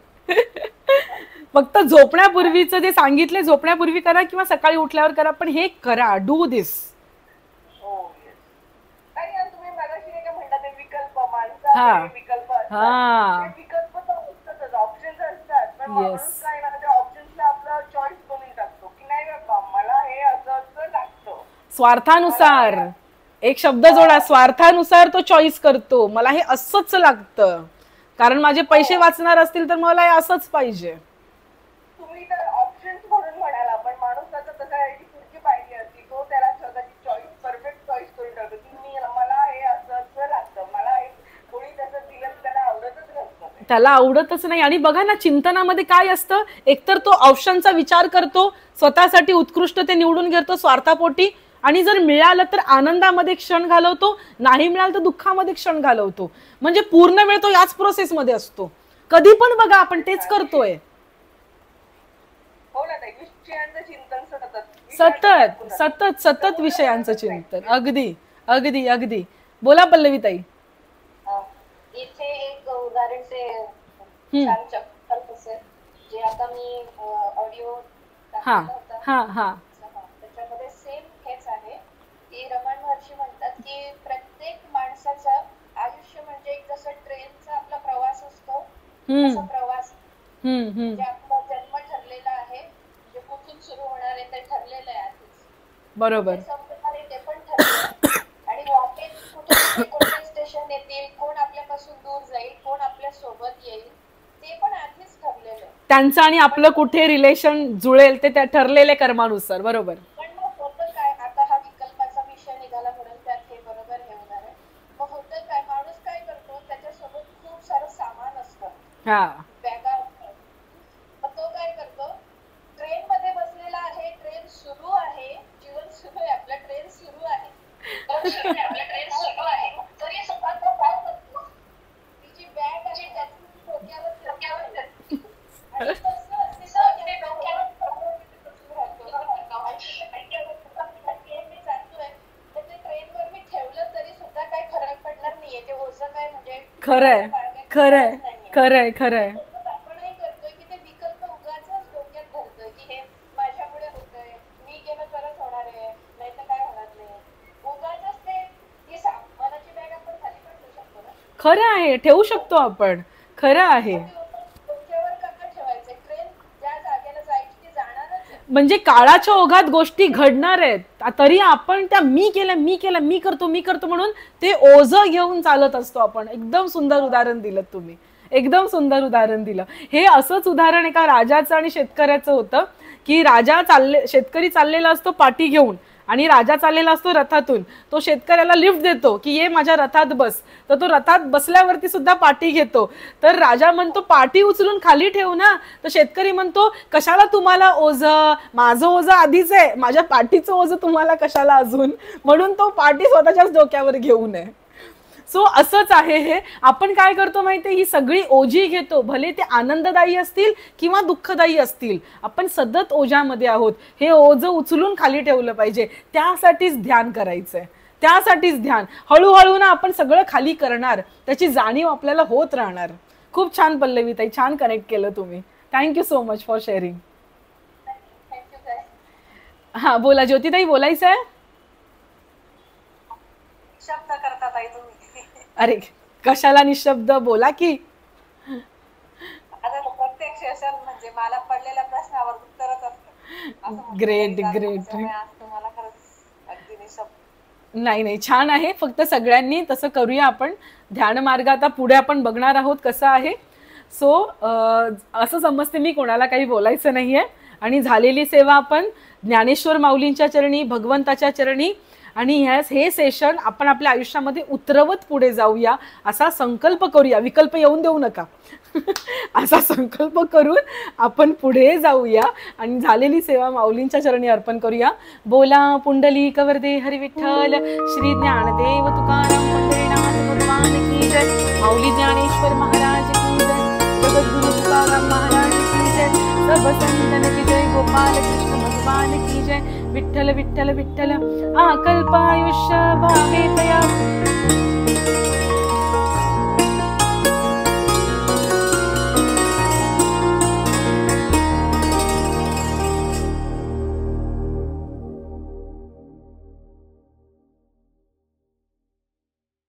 फक्त झोपण्यापूर्वीचं जे सांगितले, झोपण्यापूर्वी करा किंवा सकाळी उठल्यावर करा, पण हे करा, डू दिस. तुम्ही मगाशी नाही का म्हणता ते विकल्प, माणसं विकल्प असतात, विकल्प तर असतातच, ऑप्शन्स असतात. पण माणूस काय ना त्या ऑप्शन्सला आपला चॉईस बनवून टाकतो की नाही बाबा मला हे असं असं लागतं. स्वार्थानुसार एक शब्द जोडा, स्वार्थानुसार तो चॉईस करतो. मला हे असंच लागतं कारण माझे पैसे वाचणार असतील तर मला हे असंच पाहिजे. तुम्ही तर ऑप्शन्स म्हणून म्हणाला, पण माणूस आता तसा पुढची पाहिजे असती, तो त्याला स्वतःची चॉईस, परफेक्ट चॉईस करून टाकतो की मला हे असं असं लागतं, मला हे कोणी तसं दिलं त्याला आवडतच नसतं, त्याला आवडतच नाही. आणि बघा ना, चिंतनामध्ये काय असतं, एकतर तो ऑप्शनचा विचार करतो, स्वतःसाठी उत्कृष्ट ते निवडून घेतो स्वार्थापोटी, आणि जर मिळालं तर आनंदामध्ये क्षण घालवतो, नाही मिळालं तर दुःखामध्ये क्षण घालवतो. म्हणजे पूर्ण वेळ तो याच प्रोसेसमध्ये असतो. कधी पण बघा आपण तेच करतोय. सतत सतत सतत विषयांचं चिंतन. अगदी अगदी अगदी. बोला पल्लवी ताई. इथे एक उदाहरण छान चप्पल जे आता मी ऑडिओ त्याच्यामध्ये सेम हेच आहे की रमण महर्षी म्हणतात की प्रत्येक माणसाचं आयुष्य म्हणजे एक जसं ट्रेनचा आपला प्रवास असतो तसा प्रवास, म्हणजे आपला जन्म ठरलेला आहे, जे कुठून सुरू होणार आहे ते ठरलेलं आहे आधीच, बरोबर, संपणार आहे ते पण ठरलेलं. आणि वाटेत कुठे कोणते स्टेशन येतील, कोण आपल्यापासून दूर जाईल, कोण आपल्या सोबत येईल, ते पण आधीच ठरलेलं आहे. त्यांचं आणि आपलं कुठे रिलेशन जुळेल ते त्या ठरलेल्या कर्मानुसार. बरोबर. पण मग होतं काय, आता हा विकल्पाचा विषय निघाला म्हणून त्यात हे बरोबर हे होणार आहे. मग होतं काय, माणूस काय करतो, त्याच्यासोबत खूप सारं सामान असतं, बॅगा असतात. मग तो काय करतो, ट्रेन मध्ये बसलेला आहे, ट्रेन सुरू आहे, जीवन सुरू आहे, आपला ट्रेन सुरू आहे, आपला ट्रेन सुरू आहे, तरी सुद्धा तो काय करतो, तिची बॅग आहे त्याची डोक्यावर आणि खरंय खरंय खरंय खरंय. आपणही करतोय की ते विकल्प उगाचच डोक्यात धरतोय की हे माझ्यामुळे होतंय, मी गेलं तरच होणार आहे, नाही तर काय होणार नाही, उगाचच ते ही सामानाची बॅग आपण खाली पण ठेवू शकतो ना. खरं आहे, ठेवू शकतो आपण. खरं आहे. म्हणजे काळाच्या ओघात गोष्टी घडणार आहेत, तरी आपण त्या मी केलं मी केलं मी करतो मी करतो म्हणून ते ओझं घेऊन चालत असतो आपण. एकदम सुंदर उदाहरण दिलं तुम्ही, एकदम सुंदर उदाहरण दिलं. हे असंच उदाहरण एका राजाचं आणि शेतकऱ्याचं होतं की राजा शेतकरी चाललेला असतो पाटी घेऊन आणि राजा चाललेला असतो रथातून, तो शेतकऱ्याला लिफ्ट देतो की ये माझ्या रथात बस, तर तो रथात बसल्यावरती सुद्धा पाठी घेतो. तर राजा म्हणतो पाठी उचलून खाली ठेव ना, तर शेतकरी म्हणतो कशाला तुम्हाला ओझ, माझं ओझं आधीच आहे, माझ्या पाठीचं ओझं तुम्हाला कशाला अजून, म्हणून तो पाठी स्वतःच्याच डोक्यावर घेऊ नये. सो असंच आहे हे. आपण काय करतो माहितीये, ही सगळी ओझी घेतो, भले ते आनंददायी असतील किंवा दुःखदायी असतील, आपण सतत ओझ्यामध्ये आहोत. हे ओझं उचलून खाली ठेवलं पाहिजे, त्यासाठीच ध्यान करायचंय, त्यासाठीच ध्यान. हळूहळू ना आपण सगळं खाली करणार, त्याची जाणीव आपल्याला होत राहणार. खूप छान पल्लवी ताई, छान कनेक्ट केलं तुम्ही. Thank you so much for sharing. हा बोला ज्योतिताई, बोलायचं आहे. शब्द करतात आई तुम्ही. अरे कशाला निशब्द, बोला की. आता प्रत्येक सेशन म्हणजे मला पडलेल्या प्रश्नावर उत्तरच असतं. Great great. तुम्हाला खरंच अगदी निशब्द. नाही छान आहे. फक्त सगळ्यांनी तसं करूया आपण. ध्यान मार्ग आता पुढे आपण बघणार आहोत कसा आहे. सो असं समजते मी कोणाला काही बोलायचं नाहीये. आणि झालेली सेवा आपण ज्ञानेश्वर माऊलींच्या चरणी, भगवंताच्या चरणी, आणि हे सेशन आपण आपल्या आयुष्यामध्ये उतरवत पुढे जाऊया असा संकल्प करूया. विकल्प येऊन देऊ नका. असा संकल्प करून आपण पुढे जाऊया आणि झालेली सेवा माऊलींच्या चरणी अर्पण करूया. बोला पुंडलिक वरदे हरी विठ्ठल. श्री ज्ञानदेव तुकाराम पंढरीनाथ भगवान की जय. माऊली ज्ञानेश्वर महाराज की जय. जगद्गुरु तुकाराम महाराज की जय. सर्व संतन की जय. गोपाल कृष्ण भगवान की जय. विठ्ठल विठ्ठल विठ्ठल. आकल्पायुष्य भावे तया